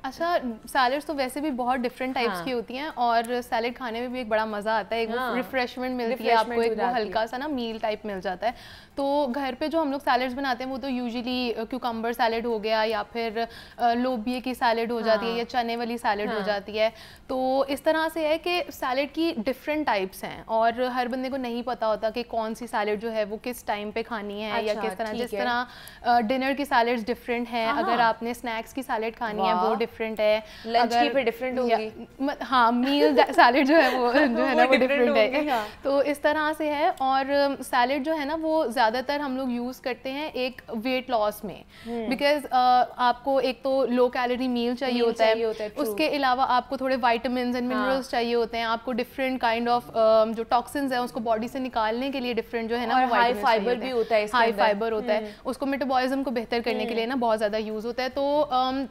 अच्छा, सैलड्स तो वैसे भी बहुत डिफरेंट टाइप्स की होती हैं, और सैलड खाने में भी एक बड़ा मज़ा आता है, एक रिफ्रेशमेंट मिलती है आपको, एक वो हल्का सा ना मील टाइप मिल जाता है। तो घर पे जो हम लोग सैलड्स बनाते हैं वो तो यूजुअली क्यूकम्बर सैलड हो गया, या फिर लोबिया की सैलड हो जाती है, या चने वाली सैलड हो जाती है। तो इस तरह से है कि सैलड की डिफरेंट टाइप्स हैं, और हर बंदे को नहीं पता होता कि कौन सी सैलड जो है वो किस टाइम पे खानी है। या किस तरह, जिस तरह डिनर की सैलड्स डिफरेंट हैं, अगर आपने स्नैक्स की सैलड खानी है वो डिफरेंट है, लंच की पे डिफरेंट होगी। हाँ, मील सैलड जो है वो जो है ना वो डिफरेंट है। तो इस तरह से है। और सैलड जो है ना वो ज़्यादातर हम लोग यूज़ करते हैं एक वेट लॉस में, बिकॉज आपको एक तो लो कैलोरी मील चाहिए होता है, उसके अलावा आपको थोड़े वाइटामिन एंड मिनरल्स चाहिए होते हैं, आपको डिफरेंट काइंड ऑफ जो टॉक्सिन्स हैं उसको बॉडी से निकालने के लिए डिफरेंट जो है ना, हाई फाइबर भी होता है, हाई फाइबर होता है, उसको मेटाबॉलिज्म को बेहतर करने के लिए ना बहुत ज़्यादा यूज़ होता है। तो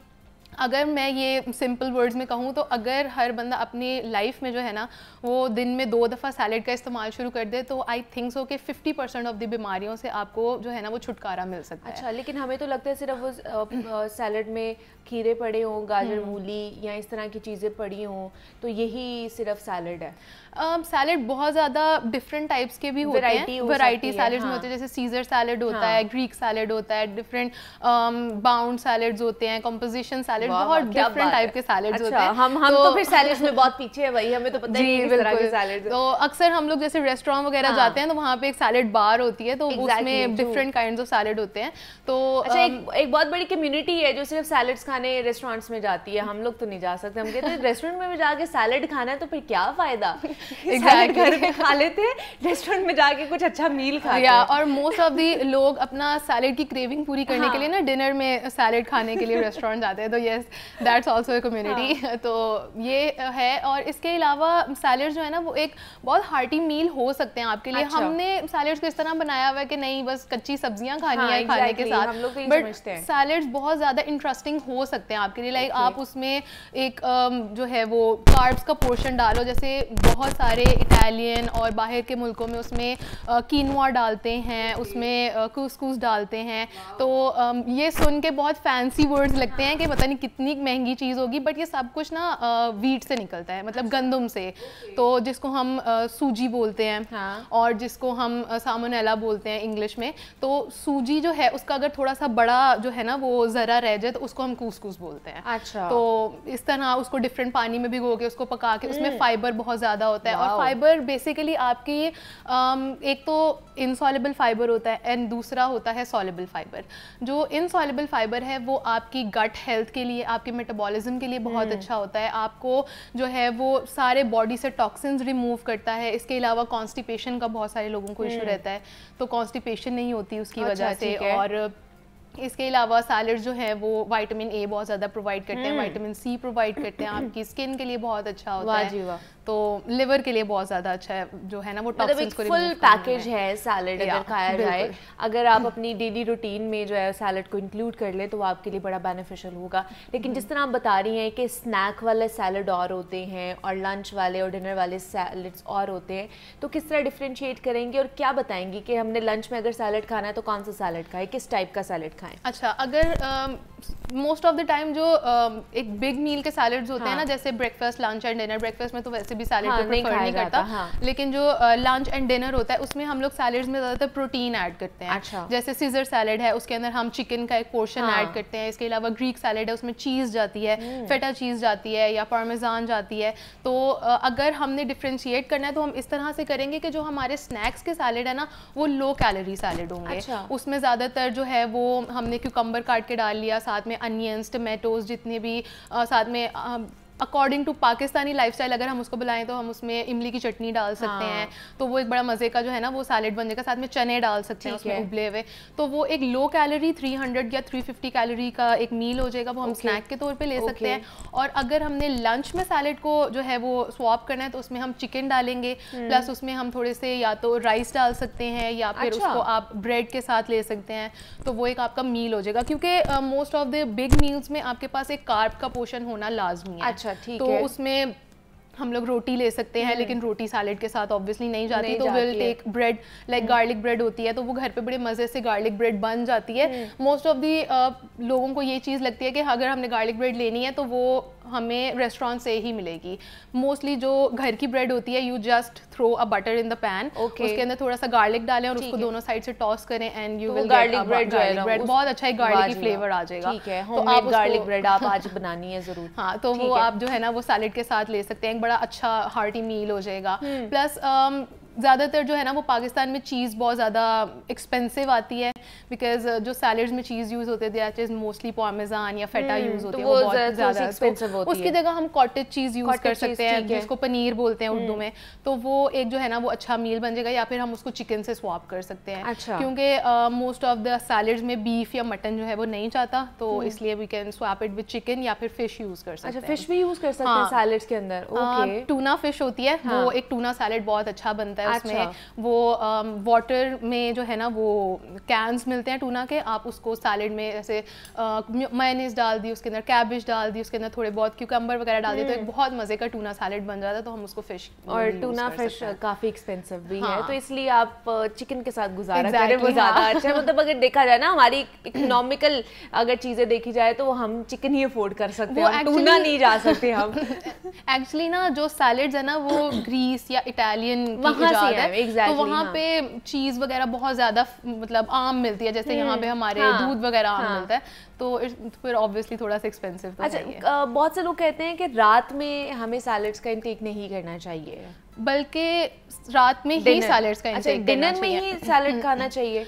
अगर मैं ये सिंपल वर्ड्स में कहूँ तो अगर हर बंदा अपनी लाइफ में जो है ना वो दिन में 2 दफ़ा सैलड का इस्तेमाल शुरू कर दे, तो आई थिंक सो कि 50% ऑफ द बीमारियों से आपको जो है ना वो छुटकारा मिल सकता है। अच्छा, लेकिन हमें तो लगता है सिर्फ वो सैलड में खीरे पड़े हों, गाजर, मूली या इस तरह की चीज़ें पड़ी हों, तो यही सिर्फ सैलड है। सैलड बहुत ज़्यादा डिफरेंट टाइप्स के भी होते हैं, वैरायटी सैलड्स में होते हैं, जैसे सीजर सैलड होता है, ग्रीक सैलड होता है, डिफरेंट बाउंड सैलड्स होते हैं, कंपोजिशन सैलड, बहुत डिफरेंट टाइप के सैलड्स होते हैं। हम तो फिर सैलड्स में बहुत पीछे है भाई, हमें तो पता नहीं है किस तरह के सैलड्स। तो अक्सर हम लोग जैसे रेस्टोरेंट वगैरह जाते हैं तो वहाँ पे एक सैलड बार होती है, तो उसमें डिफरेंट काइंड्स ऑफ सैलड होते हैं। तो अच्छा, एक बहुत बड़ी कम्युनिटी है जो सिर्फ सैलड्स खाने रेस्टोरेंट्स में जाती है। हम लोग तो नहीं जा सकते, हम कहते हैं रेस्टोरेंट में भी जाके सैलड खाना है तो फिर क्या फायदा, घर में खा लेते हैं, रेस्टोरेंट में जाके कुछ अच्छा मील खाते हैं। और मोस्ट ऑफ दी लोग अपना सैलड की क्रेविंग पूरी करने के लिए ना डिनर में सैलड खाने के लिए रेस्टोरेंट जाते हैं। तो yes, that's also a community. तो ये है। और इसके अलावा सैलड जो है ना वो एक बहुत हार्टी मील हो सकते हैं आपके लिए। हमने सैलड्स को इस तरह बनाया हुआ है कि नहीं बस कच्ची सब्जियां खानी है खाने के साथ, बट सैलड्स बहुत ज़्यादा इंटरेस्टिंग हो सकते हैं आपके लिए। लाइक आप उसमें एक जो है वो कार्ब्स का पोर्शन डालो, जैसे बहुत सारे इटालियन और बाहर के मुल्कों में उसमें कीनवा डालते हैं, उसमें कुसकुस डालते हैं। तो ये सुन के बहुत फैंसी वर्ड्स लगते हैं कि पता नहीं कितनी महंगी चीज़ होगी, बट ये सब कुछ ना वीट से निकलता है, मतलब गंदम से, तो जिसको हम सूजी बोलते हैं। हाँ। और जिसको हम सामोनेला बोलते हैं इंग्लिश में। तो सूजी जो है उसका अगर थोड़ा सा बड़ा जो है ना वो ज़रा रह जाए तो उसको हम कूस-कूस बोलते हैं। अच्छा। तो इस तरह उसको डिफरेंट पानी में भिगो के उसको पका के, उसमें फाइबर बहुत ज़्यादा होता है। और फाइबर बेसिकली आपकी एक तो इनसॉल्युबल फाइबर होता है एंड दूसरा होता है सॉल्युबल फाइबर। जो इनसॉल्युबल फाइबर है वो आपकी गट हेल्थ के लिए, आपके मेटाबॉलिज्म के लिए बहुत अच्छा होता है। आपको जो है वो सारे बॉडी से टॉक्सिन्स रिमूव करता है। इसके अलावा कॉन्स्टिपेशन का बहुत सारे लोगों को इशू रहता है, तो कॉन्स्टिपेशन नहीं होती उसकी वजह से। और इसके अलावा सैलड्स जो है वो विटामिन ए बहुत ज़्यादा प्रोवाइड करते हैं, विटामिन सी प्रोवाइड करते हैं, आपकी स्किन के लिए बहुत अच्छा होता है, तो लिवर के लिए बहुत ज़्यादा अच्छा है जो है ना वो टॉक्सिन्स को फुल पैकेज है सैलड अगर खाया जाए। अगर आप अपनी डेली रूटीन में जो है सैलड को इंक्लूड कर ले तो वो आपके लिए बड़ा बेनिफिशियल होगा। लेकिन जिस तरह आप बता रही हैं कि स्नैक वाले सैलड और होते हैं और लंच वाले और डिनर वाले सैलड्स और होते हैं, तो किस तरह डिफ्रेंशिएट करेंगे और क्या बताएंगी कि हमने लंच में अगर सैलड खाना है तो कौन सा सैलड खाएं, किस टाइप का सैलड खाएं? अच्छा, अगर मोस्ट ऑफ द टाइम जो एक बिग मील के सैलड्स होते हैं ना, जैसे breakfast, lunch and dinner, breakfast में तो वैसे भी सैलड को प्रेफर नहीं करता, लेकिन जो लंच एंड डिनर होता है उसमें हम लोग सैलड्स में ज़्यादातर प्रोटीन ऐड करते हैं। अच्छा। जैसे सीजर सैलड है, उसके अंदर हम चिकन का एक पोर्शन ऐड करते हैं। इसके अलावा ग्रीक सैलड है, उसमें चीज़ जाती है, फेटा चीज़ जाती है या पार्मेजान जाती है। तो अगर हमने डिफ्रेंशिएट करना है तो हम इस तरह से करेंगे कि जो हमारे स्नैक्स के सैलड है ना वो लो कैलोरी सैलड होंगे। अच्छा। उसमें ज़्यादातर जो है वो हमने क्यूकम्बर काट के डाल लिया, साथ में अनियंस, टमाटोज, जितने भी साथ में अकॉर्डिंग टू पाकिस्तानी लाइफस्टाइल अगर हम उसको बुलाएं तो हम उसमें इमली की चटनी डाल सकते हैं, तो वो एक बड़ा मज़े का जो है ना वो सैलेड बन जाएगा। साथ में चने डाल सकते हैं उसमें उबले हुए, तो वो एक लो कैलोरी 300 या 350 कैलोरी का एक मील हो जाएगा, वो हम स्नैक के तौर पे ले सकते हैं। और अगर हमने लंच में सैलेड को जो है वो स्वैप करना है तो उसमें हम चिकन डालेंगे, प्लस उसमें हम थोड़े से या तो राइस डाल सकते हैं या फिर उसको आप ब्रेड के साथ ले सकते हैं, तो वो एक आपका मील हो जाएगा। क्योंकि most of the big meals में आपके पास एक कार्ब का पोर्शन होना लाजमी है। तो उसमें हम लोग रोटी ले सकते हैं, लेकिन रोटी सैलेड के साथ ऑब्वियसली नहीं जाती, तो will take bread, like garlic bread होती है, तो वो घर पे बड़े मज़े से गार्लिक ब्रेड बन जाती है। मोस्ट ऑफ दी लोगों को ये चीज़ लगती है कि अगर हमने गार्लिक ब्रेड लेनी है तो वो हमें रेस्टोरेंट से ही मिलेगी। मोस्टली जो घर की ब्रेड होती है, you just throw a butter in the pan, उसके अंदर थोड़ा सा गार्लिक डालें और उसको दोनों साइड से टॉस करें and you will garlic bread bread बहुत अच्छा एक गार्लिक की फ्लेवर आ जाएगा। ठीक है, तो आप गार्लिक ब्रेड आप आज बनानी है जरूर। हाँ, तो वो आप जो है ना वो सैलेड के साथ ले सकते हैं, एक बड़ा अच्छा हार्टी मील हो जाएगा। प्लस ज़्यादातर जो है ना वो पाकिस्तान में चीज़ बहुत ज़्यादा एक्सपेंसिव आती है, बिकॉज जो सैलड्स में चीज़ यूज़ होते थे मोस्टली पार्मेजान या फेटा यूज़ होती है, वो बहुत ज़्यादा एक्सपेंसिव होती है। उसकी जगह हम कॉटेज चीज़ यूज़ कर सकते हैं, जिसको पनीर बोलते हैं उर्दू में, तो वो एक जो है ना वो अच्छा मील बन जाएगा। या फिर हम उसको चिकन से स्वैप कर सकते हैं। अच्छा। क्योंकि मोस्ट ऑफ द सैलड्स में बीफ या मटन जो है वो नहीं चाहता, तो इसलिए we can swap it with chicken या फिर फिश यूज़ कर सकते हैं। अच्छा, फिश भी यूज़ कर सकते हैं सैलड्स के अंदर? ओके। टूना फिश होती है, वो एक टूना सैलड बहुत अच्छा बनता है। उसमें वो वाटर में जो है ना वो कैंस मिलते हैं टूना के, आप उसको सैलेड में ऐसे मायोनीज डाल दी, उसके अंदर कैबेज डाल दी, उसके अंदर थोड़े बहुत क्यूकम्बर वगैरह डाल दिए, तो एक बहुत मजे का टूना सैलेड बन जाता है। तो हम उसको फिश, और टूना फिश काफ़ी एक्सपेंसिव भी है, तो इसलिए आप चिकन के साथ गुजारा करें, वो ज़्यादा अच्छा है। मतलब अगर देखा जाए ना हमारी इकोनॉमिकल अगर चीज़ें देखी जाए तो हम चिकन ही अफोर्ड कर सकते हैं, टूना नहीं जा सकते हम। एक्चुअली ना जो सैलेड्स है ना वो ग्रीस या इटालियन की इजाद है, तो वहाँ पे चीज़ वगैरह बहुत ज़्यादा मतलब आम मिलती है, जैसे यहाँ पे हमारे दूध वगैरह आम मिलता है, तो फिर ऑब्वियसली थोड़ा सा एक्सपेंसिव तो है। अच्छा, बहुत से लोग कहते हैं कि रात में हमें सैलड्स का इंटेक नहीं करना चाहिए, बल्कि रात में ही सैलड्स का इंटेक डिनर में ही सैलड खाना चाहिए।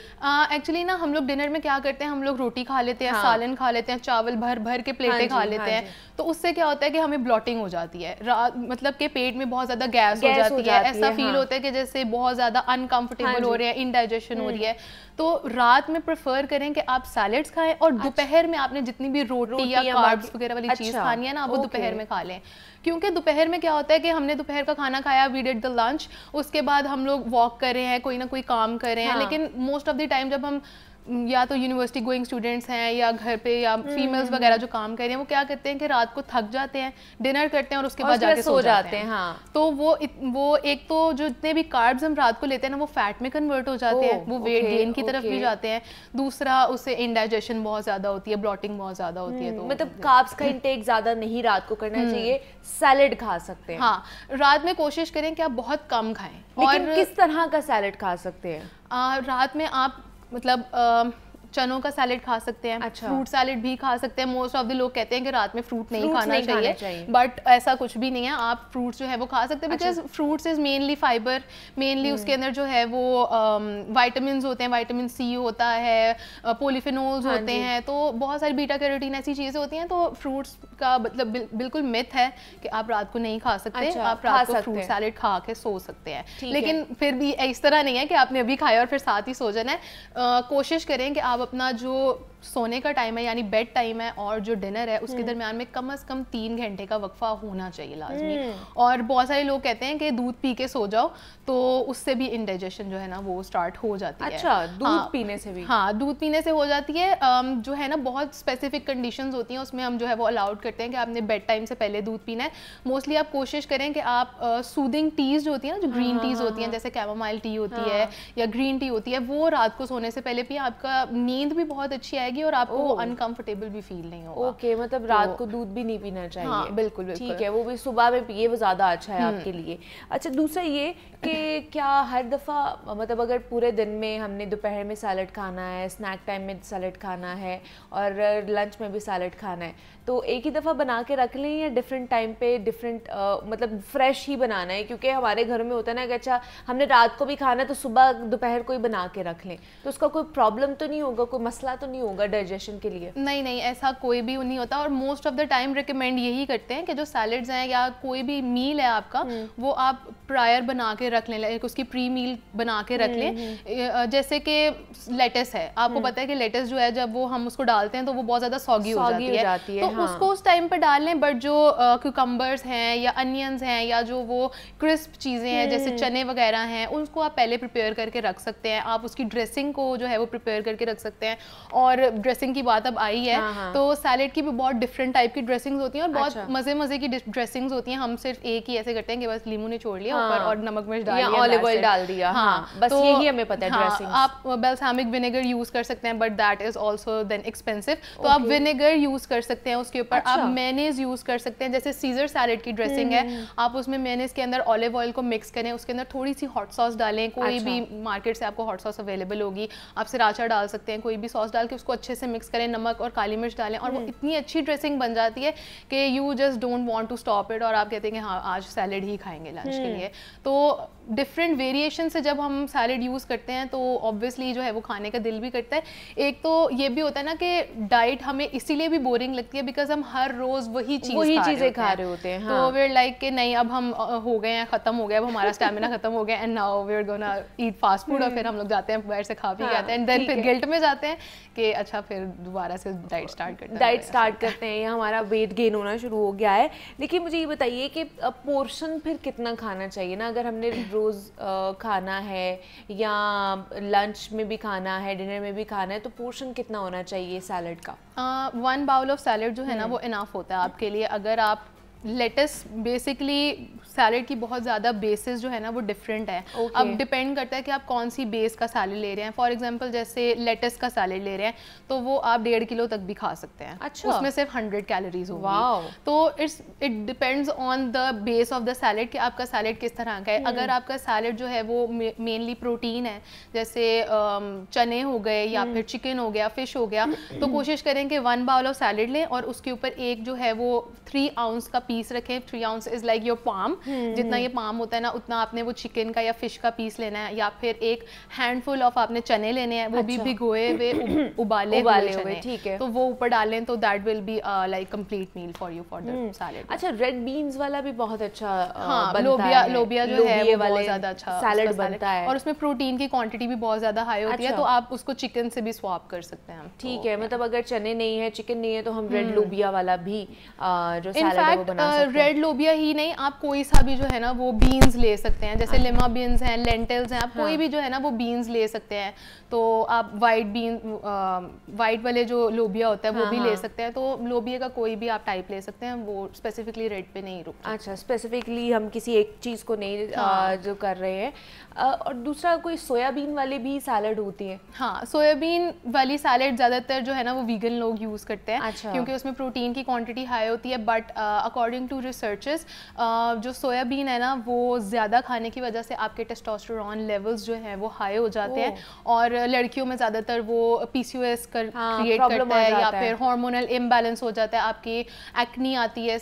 एक्चुअली ना हम लोग डिनर में क्या करते हैं, हम लोग रोटी खा लेते हैं, सालन खा लेते हैं, चावल भर भर के प्लेटें खा लेते हैं, तो उससे क्या होता है कि हमें ब्लॉटिंग हो जाती है, मतलब कि पेट में बहुत ज़्यादा गैस हो जाती है, ऐसा फील होता है कि जैसे बहुत ज़्यादा अनकंफर्टेबल हो रहे हैं, इनडाइजेशन हो रही है। तो रात में प्रेफर करें कि आप सैलड्स खाएं, और दोपहर में आपने जितनी भी रोटी या कार्ब्स वगैरह वाली चीज़ खानी है ना, वो दोपहर में खा लें। क्योंकि दोपहर में क्या होता है कि हमने दोपहर का खाना खाया, वी डिड द लंच, उसके बाद हम लोग वॉक कर रहे हैं, कोई ना कोई काम कर रहे हैं, लेकिन मोस्ट ऑफ द टाइम जब हम या तो यूनिवर्सिटी गोइंग स्टूडेंट्स हैं या घर पे या फीमेल्स वगैरह जो काम कर रही हैं, वो क्या करते हैं कि रात को थक जाते हैं, डिनर करते हैं और उसके बाद जाके सो जाते हैं। हाँ। तो वो एक तो जो जितने भी कार्ब्स हम रात को लेते हैं ना, वो फैट में कन्वर्ट हो जाते हैं, वो वेट गेन की तरफ भी जाते हैं। दूसरा, उससे इंडाइजेशन बहुत ज्यादा होती है, ब्लॉटिंग बहुत ज्यादा होती है। तो मतलब कार्ब्स का इंटेक ज्यादा नहीं रात को करना चाहिए, सैलेड खा सकते हैं। हाँ, रात में कोशिश करें कि आप बहुत कम खाएं। लेकिन और किस तरह का सैलेड खा सकते हैं? रात में आप मतलब चनों का सैलेड खा सकते हैं। अच्छा। फ्रूट सैलेड भी खा सकते हैं। मोस्ट ऑफ द लोग कहते हैं कि रात में फ्रूट नहीं खाना चाहिए, बट ऐसा कुछ भी नहीं है। आप फ्रूट्स जो है वो खा सकते हैं, because fruits is mainly fibre, mainly उसके अंदर जो है वो विटामिन होते हैं, विटामिन सी होता है, पॉलीफिनोल्स होते हैं, तो बहुत सारी बीटा कैरोटीन ऐसी चीज़ें होती हैं। तो फ्रूट्स का मतलब बिल्कुल मिथ है कि आप रात को नहीं खा सकते। आप रात को फ्रूट सैलेड खा के सो सकते हैं, लेकिन फिर भी इस तरह नहीं है कि आपने अभी खाया और फिर साथ ही सो जाना है। कोशिश करें कि आप अपना जो सोने का टाइम है यानी बेड टाइम है और जो डिनर है उसके दरमियान में कम से कम 3 घंटे का वक्फा होना चाहिए लाजमी। और बहुत सारे लोग कहते हैं कि दूध पी के सो जाओ, तो उससे भी इंडाइजेशन जो है ना वो स्टार्ट हो जाती है। अच्छा, दूध पीने से भी? हाँ, दूध पीने से हो जाती है। जो है ना बहुत स्पेसिफिक कंडीशंस होती हैं, उसमें हम जो है वो अलाउड करते हैं कि आपने बेड टाइम से पहले दूध पीना है। मोस्टली आप कोशिश करें कि आप सूदिंग टीज जो होती है ना, जो ग्रीन टीज होती हैं, जैसे कैमोमाइल टी होती है या ग्रीन टी होती है, वो रात को सोने से पहले पिए। आपका नींद भी बहुत अच्छी आएगी और आपको अनकंफर्टेबल भी फील नहीं होगा। ओके, मतलब रात को दूध भी नहीं पीना चाहिए। हाँ, बिल्कुल ठीक है, वो भी सुबह में पिए, वो ज़्यादा अच्छा है आपके लिए। अच्छा, दूसरा ये कि क्या हर दफ़ा मतलब अगर पूरे दिन में हमने दोपहर में सैलड खाना है, स्नैक टाइम में सैलड खाना है और लंच में भी सैलड खाना है, तो एक ही दफ़ा बना के रख लें या डिफरेंट टाइम पे डिफरेंट मतलब फ्रेश ही बनाना है? क्योंकि हमारे घर में होता है ना कि अच्छा हमने रात को भी खाना है तो सुबह दोपहर को ही बना के रख लें, तो उसका कोई प्रॉब्लम तो नहीं होगा, कोई मसला तो नहीं होगा डाइजेशन के लिए? नहीं, ऐसा कोई भी नहीं होता। और most of the time recommend यही करते हैं कि जो सैलड्स हैं या कोई भी मील है आपका, वो आप प्रायर बना के रख लें, उसकी प्री मील बना के रख लें। जैसे कि लेटस है, आपको पता है कि लेटस जो है जब वो हम उसको डालते हैं तो वो बहुत ज़्यादा सॉगी हो जाती है, तो उसको उस टाइम पर डाल लें। बट जो क्यूकम्बर्स हैं या अनियंस हैं या जो वो क्रिस्प चीज़ें हैं जैसे चने वगैरह हैं, उसको आप पहले प्रिपेयर करके रख सकते हैं। आप उसकी ड्रेसिंग को जो है वो प्रिपेयर करके रख सकते हैं। और ड्रेसिंग की बात अब आई है, तो सैलेड की भी बहुत डिफरेंट टाइप की ड्रेसिंग्स होती हैं और बहुत मजे की ड्रेसिंग्स होती हैं। हम सिर्फ एक ही ऐसे करते हैं कि बस लीमू ने छोड़ लिया ऊपर और नमक मिर्च डाल दिया, ऑलिव ऑयल डाल दिया। बस तो यही हमें पता है ड्रेसिंग। आप बेल्सामिक विनेगर यूज कर सकते हैं, but that is also then expensive, तो आप विनेगर यूज कर सकते हैं उसके ऊपर। आप मेयोनेज यूज कर सकते हैं, जैसे सीजर सैलेड की ड्रेसिंग है, आप उसमें मेयोनेज के अंदर ऑलिव ऑयल को मिक्स करें, उसके अंदर थोड़ी सी हॉट सॉस डालें, कोई भी मार्केट से आपको हॉट सॉस अवेलेबल होगी, आप सिराचा डाल सकते हैं, कोई भी सॉस डाल के उसको अच्छे से मिक्स करें, नमक और काली मिर्च डालें और वो इतनी अच्छी ड्रेसिंग बन जाती है कि you just don't want to stop it और आप कहते हैं कि हाँ आज सैलेड ही खाएंगे लंच के लिए। तो डिफरेंट वेरिएशन से जब हम सैलेड यूज़ करते हैं तो ऑब्वियसली जो है वो खाने का दिल भी करता है। एक तो ये भी होता है ना कि डाइट हमें इसीलिए भी बोरिंग लगती है बिकॉज हम हर रोज़ वही चीज़ें खा रहे होते हैं। तो वी आर लाइक कि नहीं अब हम हो गए हैं, ख़त्म हो गया, अब हमारा स्टैमिना ख़त्म हो गया and now we are gonna eat fast food और फिर हम लोग जाते हैं बाहर से खा पी आते हैं, देन फिर गिल्ट में जाते हैं कि अच्छा फिर दोबारा से डाइट स्टार्ट करते हैं या हमारा वेट गेन होना शुरू हो गया है। लेकिन मुझे ये बताइए कि पोर्शन फिर कितना खाना चाहिए ना, अगर हमने रोज़ खाना है या लंच में भी खाना है, डिनर में भी खाना है, तो पोर्शन कितना होना चाहिए सैलड का? 1 बाउल ऑफ सैलड जो है ना वो इनफ होता है आपके लिए। अगर आप लेटस बेसिकली सैलड की बहुत ज़्यादा बेसिस जो है ना वो डिफरेंट है। अब डिपेंड करता है कि आप कौन सी बेस का सैलड ले रहे हैं। फॉर एग्जांपल जैसे लेटस का सैलड ले रहे हैं तो वो आप 1.5 किलो तक भी खा सकते हैं। अच्छा। उसमें सिर्फ 100 कैलोरीज होंगी। तो it depends on the base of the salad कि आपका सैलड किस तरह का है। अगर आपका सैलड जो है वो मेनली प्रोटीन है, जैसे चने हो गए या फिर चिकन हो गया, फिश हो गया, तो कोशिश करें कि 1 बाउल ऑफ सैलड लें और उसके ऊपर एक जो है वो 3 आउंस का पीस रखें। 3 ounce is like your palm, जितना ये पाम होता है ना उतना आपने वो चिकन का या फिश का पीस लेना है, या फिर एक हैंडफुल ऑफ आपने चने लेने हैं, वो भी भिगोए हुए उबाले हुए, ठीक है, तो वो ऊपर डालें तो that will be like complete meal for you for the salad. अच्छा, रेड बीन्स वाला भी बहुत अच्छा लोबिया जो है वो बहुत ज्यादा अच्छा सैलेड बनता है और उसमें प्रोटीन की क्वांटिटी भी बहुत ज्यादा हाई होती है, तो आप उसको चिकन से भी स्वैप कर सकते हैं। ठीक है, मतलब अगर चने नहीं है, चिकन नहीं है, तो हम रेड लोबिया वाला भी जो सैलेड है वो बना बना सकते हैं? रेड लोबिया ही नहीं, आप कोई सा भी जो है ना वो बीन्स ले सकते हैं, जैसे लिमा बीन्स हैं, लेंटिल्स हैं, आप कोई भी जो है ना वो बीन्स ले सकते हैं। तो आप वाइट वाले जो लोबिया होता है वो भी ले सकते हैं। तो लोबिया का कोई भी आप टाइप ले सकते हैं, वो स्पेसिफिकली रेड पे नहीं रुकता। अच्छा, स्पेसिफिकली हम किसी एक चीज़ को नहीं जो कर रहे हैं। और दूसरा कोई सोयाबीन वाले भी सैलड होती है? हाँ, सोयाबीन वाली सैलड ज़्यादातर जो है ना वो वीगन लोग यूज़ करते हैं। अच्छा। क्योंकि उसमें प्रोटीन की क्वांटिटी हाई होती है। बट अकॉर्डिंग टू रिसर्चेस जो सोयाबीन है ना वो ज़्यादा खाने की वजह से आपके टेस्टोस्टेरोन लेवल्स जो हैं वो हाई हो जाते हैं, और लड़कियों में ज़्यादातर वो PCOS क्रिएट करता है, या फिर हार्मोनल इम्बैलेंस हो जाता है, आपकी एक्नी आती है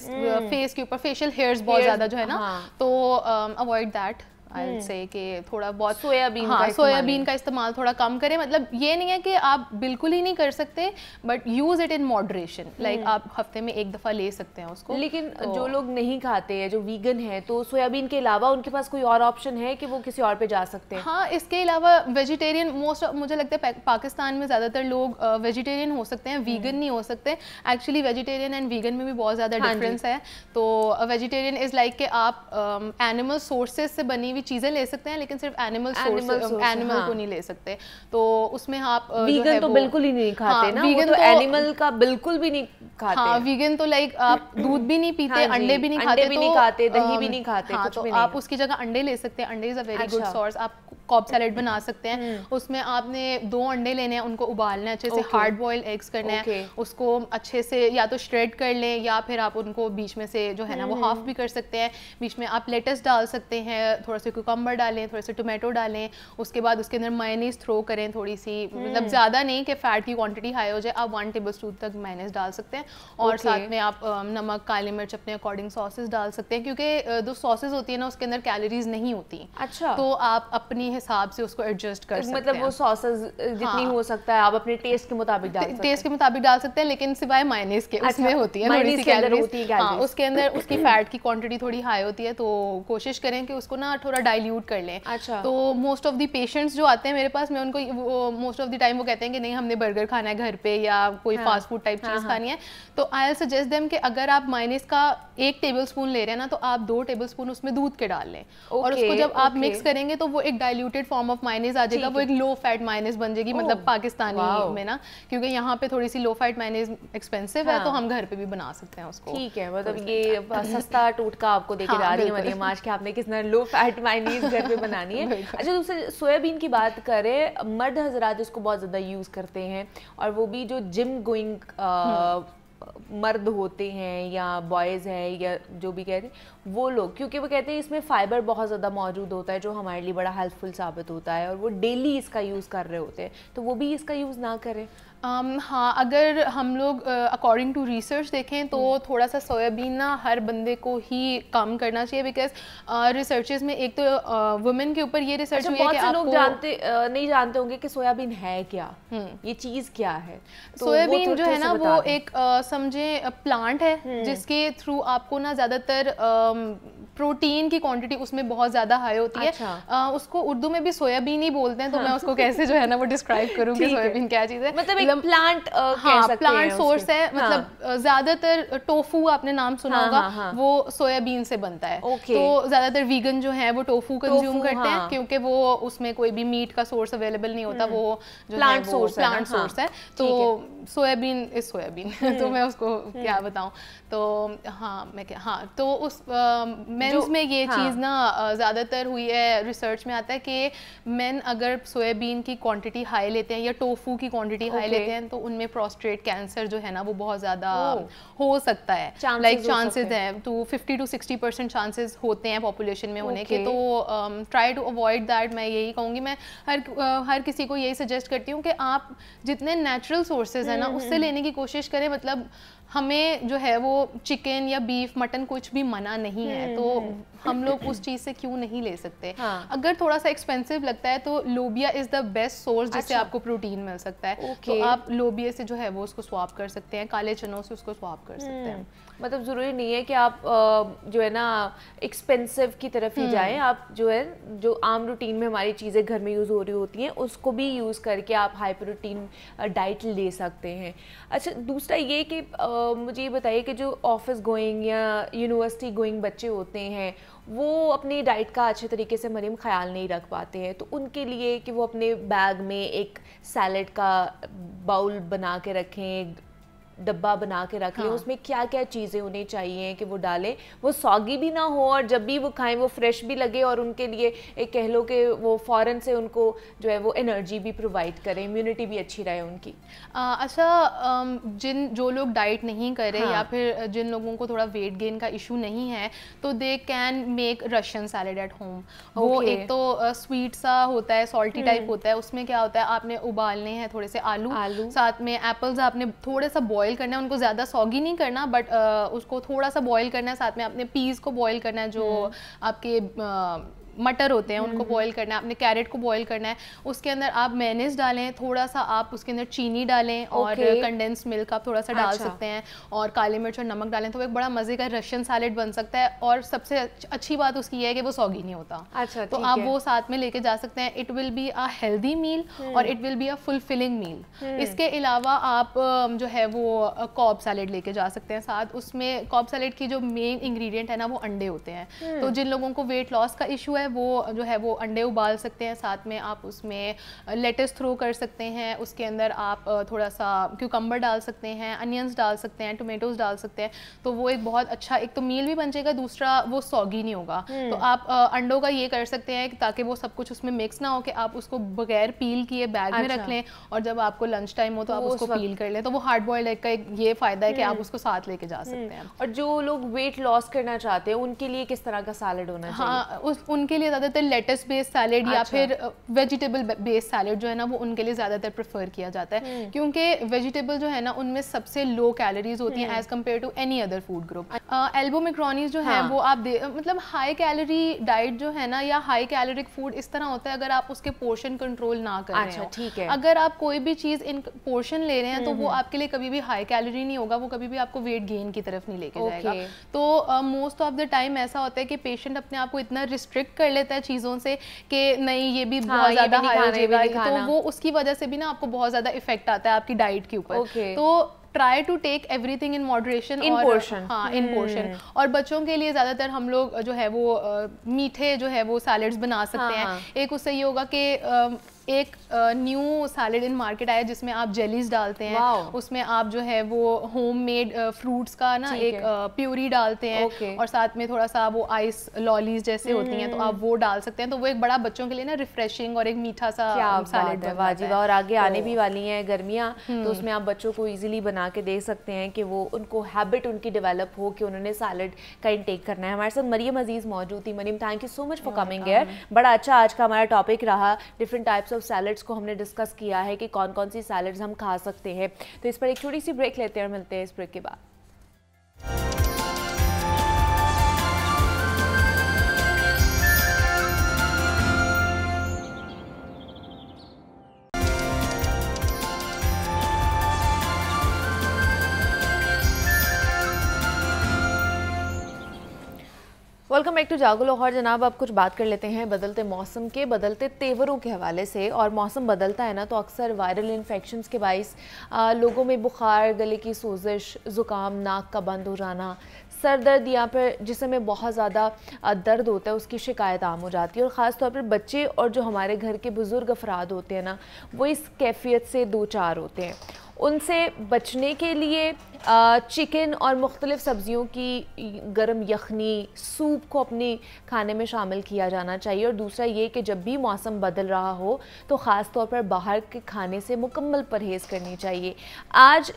फेस के ऊपर, फेशियल हेयर्स बहुत ज़्यादा जो है ना, तो अवॉइड दैट। आई से कि थोड़ा बहुत सोयाबीन का इस्तेमाल थोड़ा कम करें। मतलब ये नहीं है कि आप बिल्कुल ही नहीं कर सकते, but use it in moderation. Like आप हफ्ते में एक दफ़ा ले सकते हैं उसको। लेकिन जो लोग नहीं खाते हैं, जो वीगन है, तो सोयाबीन के अलावा उनके पास कोई और ऑप्शन है कि वो किसी और पे जा सकते हैं? हाँ, इसके अलावा वेजिटेरियन मुझे लगता है पाकिस्तान में ज़्यादातर लोग वेजिटेरियन हो सकते हैं, वीगन नहीं हो सकते। एक्चुअली वेजिटेरियन एंड वीगन में भी बहुत ज़्यादा डिफरेंस है। तो वेजिटेरियन इज़ लाइक कि आप एनिमल सोर्सेज से बनी चीजें ले सकते हैं, लेकिन सिर्फ एनिमल को नहीं ले सकते। तो उसमें आप वीगन तो बिल्कुल ही नहीं खाते ना, वीगन तो एनिमल का बिल्कुल भी नहीं खाते। हाँ, वीगन तो लाइक आप दूध भी नहीं पीते, अंडे भी नहीं खाते, दही भी नहीं खाते, कुछ भी नहीं। आप उसकी जगह अंडे ले सकते हैं। अंडे is a very good source. आप कॉब सैलेड बना सकते हैं। उसमें आपने 2 अंडे लेने हैं, उनको उबालना है अच्छे से, हार्ड बॉइल्ड एग्स करना है, उसको अच्छे से या तो श्रेड कर लें, या फिर आप उनको बीच में से जो है ना वो हाफ भी कर सकते हैं। बीच में आप लेटस डाल सकते हैं, थोड़ा सा कुकम्बर डालें, थोड़े से टोमेटो डालें, उसके बाद उसके अंदर मायोनीज थ्रो करें थोड़ी सी, मतलब ज़्यादा नहीं कि फ़ैट की क्वांटिटी हाई हो जाए। आप 1 टेबलस्पून तक मायोनीज डाल सकते हैं, और साथ में आप नमक, काली मिर्च अपने अकॉर्डिंग सॉसेस डाल सकते हैं, क्योंकि जो सॉसेस होती है ना उसके अंदर कैलोरीज नहीं होती। अच्छा, तो आप अपनी हिसाब से उसको एडजस्ट कर सकते हैं। मतलब वो सॉसेस जितनी हो सकता है आप अपने टेस्ट के मुताबिक डाल सकते हैं। टेस्ट के मुताबिक डाल सकते हैं, लेकिन सिवाय मायोनीज के। उसमें होती है थोड़ी सी कैलोरीज। हाँ, उसके अंदर उसकी फैट की क्वांटिटी थोड़ी हाई होती है, तो कोशिश करें कि उसको ना थोड़ा डाइल्यूट कर लें। अच्छा। तो मोस्ट ऑफ द पेशेंट्स जो आते हैं मेरे पास, मैं उनको मोस्ट ऑफ द टाइम वो कहते हैं कि नहीं हमने बर्गर खाना है घर पे, या कोई फास्ट फूड टाइप चीज़ खानी है, तो आई विल सजेस्ट देम कि अगर आप मायोनीज का 1 टेबलस्पून ले रहे हैं ना, तो आप 2 टेबलस्पून उसमें दूध के डाल लें, और उसको जब आप मिक्स करेंगे तो वो एक डाइल्यूटेड फॉर्म ऑफ मायोनीज आ जाएगा। वो एक लो फैट मायोनीज बन जाएगी, मतलब पाकिस्तानी में ना, क्योंकि यहाँ पे थोड़ी सी लो फैट मायोनीज एक्सपेंसिव है, तो हम घर पे भी बना सकते हैं उसको। ठीक है, मतलब ये सस्ता टोटका आपको देके जा रही है मरियम आज के आपने किस तरह लो फैट मायोनीज घर पे बनानी है। अच्छा, दूसरे सोयाबीन की बात करें, मर्द हजरात इसको बहुत ज़्यादा यूज़ करते हैं, और वो भी जो जिम गोइंग मर्द होते हैं या बॉयज़ हैं या जो भी कहते हैं वो लोग, क्योंकि वो कहते हैं इसमें फ़ाइबर बहुत ज़्यादा मौजूद होता है जो हमारे लिए बड़ा हेल्पफुल साबित होता है, और वो डेली इसका यूज़ कर रहे होते हैं, तो वो भी इसका यूज़ ना करें। हाँ, अगर हम लोग अकॉर्डिंग टू रिसर्च देखें तो थोड़ा सा सोयाबीन ना हर बंदे को ही कम करना चाहिए, बिकॉज रिसर्चेस में एक तो वुमेन के ऊपर ये रिसर्च हुई है कि आपको लोग नहीं जानते होंगे कि सोयाबीन है क्या, ये चीज़ क्या है। तो सोयाबीन जो है ना वो एक समझे प्लांट है जिसके थ्रू आपको ना ज़्यादातर प्रोटीन की क्वांटिटी उसमें बहुत ज़्यादा हाई होती है। अच्छा। उसको उर्दू में भी सोयाबीन ही बोलते हैं, तो मैं उसको कैसे जो है ना वो डिस्क्राइब करूँगी सोयाबीन क्या चीज़ है। मतलब एक प्लांट, हाँ, प्लांट सोर्स है। मतलब ज़्यादातर टोफू आपने नाम सुना होगा, वो सोयाबीन से बनता है। तो ज़्यादातर वीगन जो है वो टोफू कंज्यूम करते हैं, क्योंकि वो उसमें कोई भी मीट का सोर्स अवेलेबल नहीं होता, वो प्लांट सोर्स है। तो सोयाबीन इज सोयाबीन तो मैं उसको क्या बताऊँ। तो हाँ, तो उस मेंस में ये चीज़ ना ज़्यादातर हुई है, रिसर्च में आता है कि मेन अगर सोयाबीन की क्वांटिटी हाई लेते हैं या टोफू की क्वांटिटी हाई लेते हैं, तो उनमें प्रोस्टेट कैंसर जो है ना वो बहुत ज़्यादा हो सकता है। लाइक चांसेस हैं, तो 50 to 60% चांसेस होते हैं पॉपुलेशन में होने के। तो ट्राई टू अवॉइड दैट। मैं यही कहूँगी, मैं हर किसी को यही सजेस्ट करती हूँ कि आप जितने नेचुरल सोर्सेज हैं ना उससे लेने की कोशिश करें। मतलब हमें जो है वो चिकन या बीफ, मटन कुछ भी मना नहीं है, तो हम लोग उस चीज़ से क्यों नहीं ले सकते। अगर थोड़ा सा एक्सपेंसिव लगता है तो लोबिया इज़ द बेस्ट सोर्स जिससे आपको प्रोटीन मिल सकता है। तो आप लोबिया से जो है वो उसको स्वैप कर सकते हैं, काले चनों से उसको स्वैप कर सकते हैं। मतलब ज़रूरी नहीं है कि आप जो है ना एक्सपेंसिव की तरफ ही जाएं, आप जो है जो आम रूटीन में हमारी चीज़ें घर में यूज़ हो रही होती हैं उसको भी यूज़ करके आप हाई प्रोटीन डाइट ले सकते हैं। अच्छा, दूसरा ये कि मुझे ये बताइए कि जो ऑफिस गोइंग या यूनिवर्सिटी गोइंग बच्चे होते हैं वो अपनी डाइट का अच्छे तरीके से मरीम ख्याल नहीं रख पाते हैं, तो उनके लिए कि वो अपने बैग में एक सैलेड का बाउल बना के रखें, डब्बा बना के रख लें, उसमें क्या क्या चीज़ें होनी चाहिए कि वो डालें, वो सॉगी भी ना हो और जब भी वो खाएं वो फ्रेश भी लगे और उनके लिए एक कह लो कि वो फ़ौरन से उनको जो है वो एनर्जी भी प्रोवाइड करें, इम्यूनिटी भी अच्छी रहे उनकी। अच्छा, जो लोग डाइट नहीं कर रहे या फिर जिन लोगों को थोड़ा वेट गेन का इशू नहीं है तो they can make Russian salad at home. वो एक तो स्वीट सा होता है, सॉल्टी टाइप होता है, उसमें क्या होता है आपने उबालने हैं थोड़े से आलू, साथ में एप्पल्स आपने थोड़े सा बॉयल करना है, उनको ज़्यादा सॉगी नहीं करना बट उसको थोड़ा सा बॉयल करना है, साथ में अपने पीस को बॉयल करना है, जो आपके मटर होते हैं उनको बॉईल करना है, अपने कैरेट को बॉईल करना है, उसके अंदर आप मेयोनीज डालें, थोड़ा सा आप उसके अंदर चीनी डालें और कंडेंस मिल्क आप थोड़ा सा डाल सकते हैं और काली मिर्च और नमक डालें तो एक बड़ा मज़े का रशियन सैलेड बन सकता है। और सबसे अच्छी बात उसकी ये है कि वो सॉगी नहीं होता। अच्छा, तो आप वो साथ में लेके जा सकते हैं। It will be a healthy meal और it will be a fulfilling meal. इसके अलावा आप जो है वो कॉब सैलेड लेके जा सकते हैं साथ। उसमें कॉब सैलेड की जो मेन इंग्रेडिएंट है ना वो अंडे होते हैं। तो जिन लोगों को वेट लॉस का इशू है वो जो है वो अंडे उबाल सकते हैं, साथ में आप उसमें लेट्स थ्रो कर सकते हैं, उसके अंदर आप थोड़ा सा क्यूकम्बर डाल सकते हैं, अनियंस डाल सकते हैं, टोमेटोज डाल सकते हैं। तो वो एक बहुत अच्छा एक तो मील भी बन जाएगा, दूसरा वो सॉगी नहीं होगा। तो आप अंडों का ये कर सकते हैं ताकि वो सब कुछ उसमें मिक्स ना हो कि आप उसको बगैर पील किए बैग में रख लें और जब आपको लंच टाइम हो तो आप उसको पील कर लें। तो वो हार्ड बॉइल्ड एग का एक ये फ़ायदा है कि आप उसको साथ लेके जा सकते हैं। और जो लोग वेट लॉस करना चाहते हैं उनके लिए किस तरह का सैलेड होना चाहिए? हाँ, उनके लिए ज़्यादातर लेटस बेस्ड सैलेड या फिर वेजिटेबल बेस्ड सैलेड जो है ना वो उनके लिए ज़्यादातर प्रेफर किया जाता है, क्योंकि वेजिटेबल जो है ना उनमें सबसे लो कैलोरीज होती हैं as compared to any other food group. Elbow macaronis जो है वो आप मतलब हाई कैलोरी डाइट जो है ना या हाई कैलोरिक फूड इस तरह होता है अगर आप उसके पोर्शन कंट्रोल ना कर रहे हो। ठीक है, अगर आप कोई भी चीज़ इन पोर्शन ले रहे हैं तो वो आपके लिए कभी भी हाई कैलोरी नहीं होगा, वो कभी भी आपको वेट गेन की तरफ नहीं लेके जाएगा। तो मोस्ट ऑफ द टाइम ऐसा होता है कि पेशेंट अपने आप को इतना रिस्ट्रिक्ट कर लेता है चीज़ों से कि नहीं ये भी बहुत ज़्यादा हाई हो जाएगा, तो वो उसकी वजह से भी ना आपको बहुत ज़्यादा इफेक्ट आता है आपकी डाइट के ऊपर। तो try to take everything in moderation, in portion. हाँ, इन पोर्शन। और बच्चों के लिए ज़्यादातर हम लोग जो है वो मीठे जो है वो सैलेड्स बना सकते हैं। एक उससे ये होगा कि एक न्यू सैलेड इन मार्केट आया जिसमें आप जेलीज डालते हैं, उसमें आप जो है वो होममेड फ्रूट्स का ना एक प्यूरी डालते हैं और साथ में थोड़ा सा वो आइस लॉलीज जैसे होती हैं तो आप वो डाल सकते हैं। तो वो एक बड़ा बच्चों के लिए ना रिफ्रेशिंग और एक मीठा सा सैलेड है। वाजिब। और आगे आने भी वाली हैं गर्मियाँ, तो उसमें आप बच्चों को इजीली बना के दे सकते हैं कि वो उनको हैबिट उनकी डेवलप हो कि उन्होंने सैलेड का इंटेक करना है। हमारे साथ मरियम अजीज मौजूद थी। Maryam, thank you so much for coming here. बड़ा अच्छा आज का हमारा टॉपिक रहा। डिफरेंट टाइप्स ऑफ सैलेड्स को हमने डिस्कस किया है कि कौन कौन सी सैलेड्स हम खा सकते हैं। तो इस पर एक छोटी सी ब्रेक लेते हैं और मिलते हैं इस ब्रेक के बाद। वेलकम बैक टू जागो लाहौर। जनाब, अब कुछ बात कर लेते हैं बदलते मौसम के, बदलते तेवरों के हवाले से। और मौसम बदलता है ना तो अक्सर वायरल इन्फेक्शंस के बाइस लोगों में बुखार, गले की सोजिश, ज़ुकाम, नाक का बंद हो जाना, सर दर्द या फिर जिस्म में बहुत ज़्यादा दर्द होता है उसकी शिकायत आम हो जाती है। और ख़ास तौर पर बच्चे और जो हमारे घर के बुज़ुर्ग अफराद होते हैं ना वो इस कैफियत से दो चार होते हैं। उनसे बचने के लिए चिकन और मुख्तलिफ़ सब्ज़ियों की गर्म यखनी, सूप को अपने खाने में शामिल किया जाना चाहिए। और दूसरा ये कि जब भी मौसम बदल रहा हो तो ख़ास तौर पर बाहर के खाने से मुकम्मल परहेज़ करनी चाहिए। आज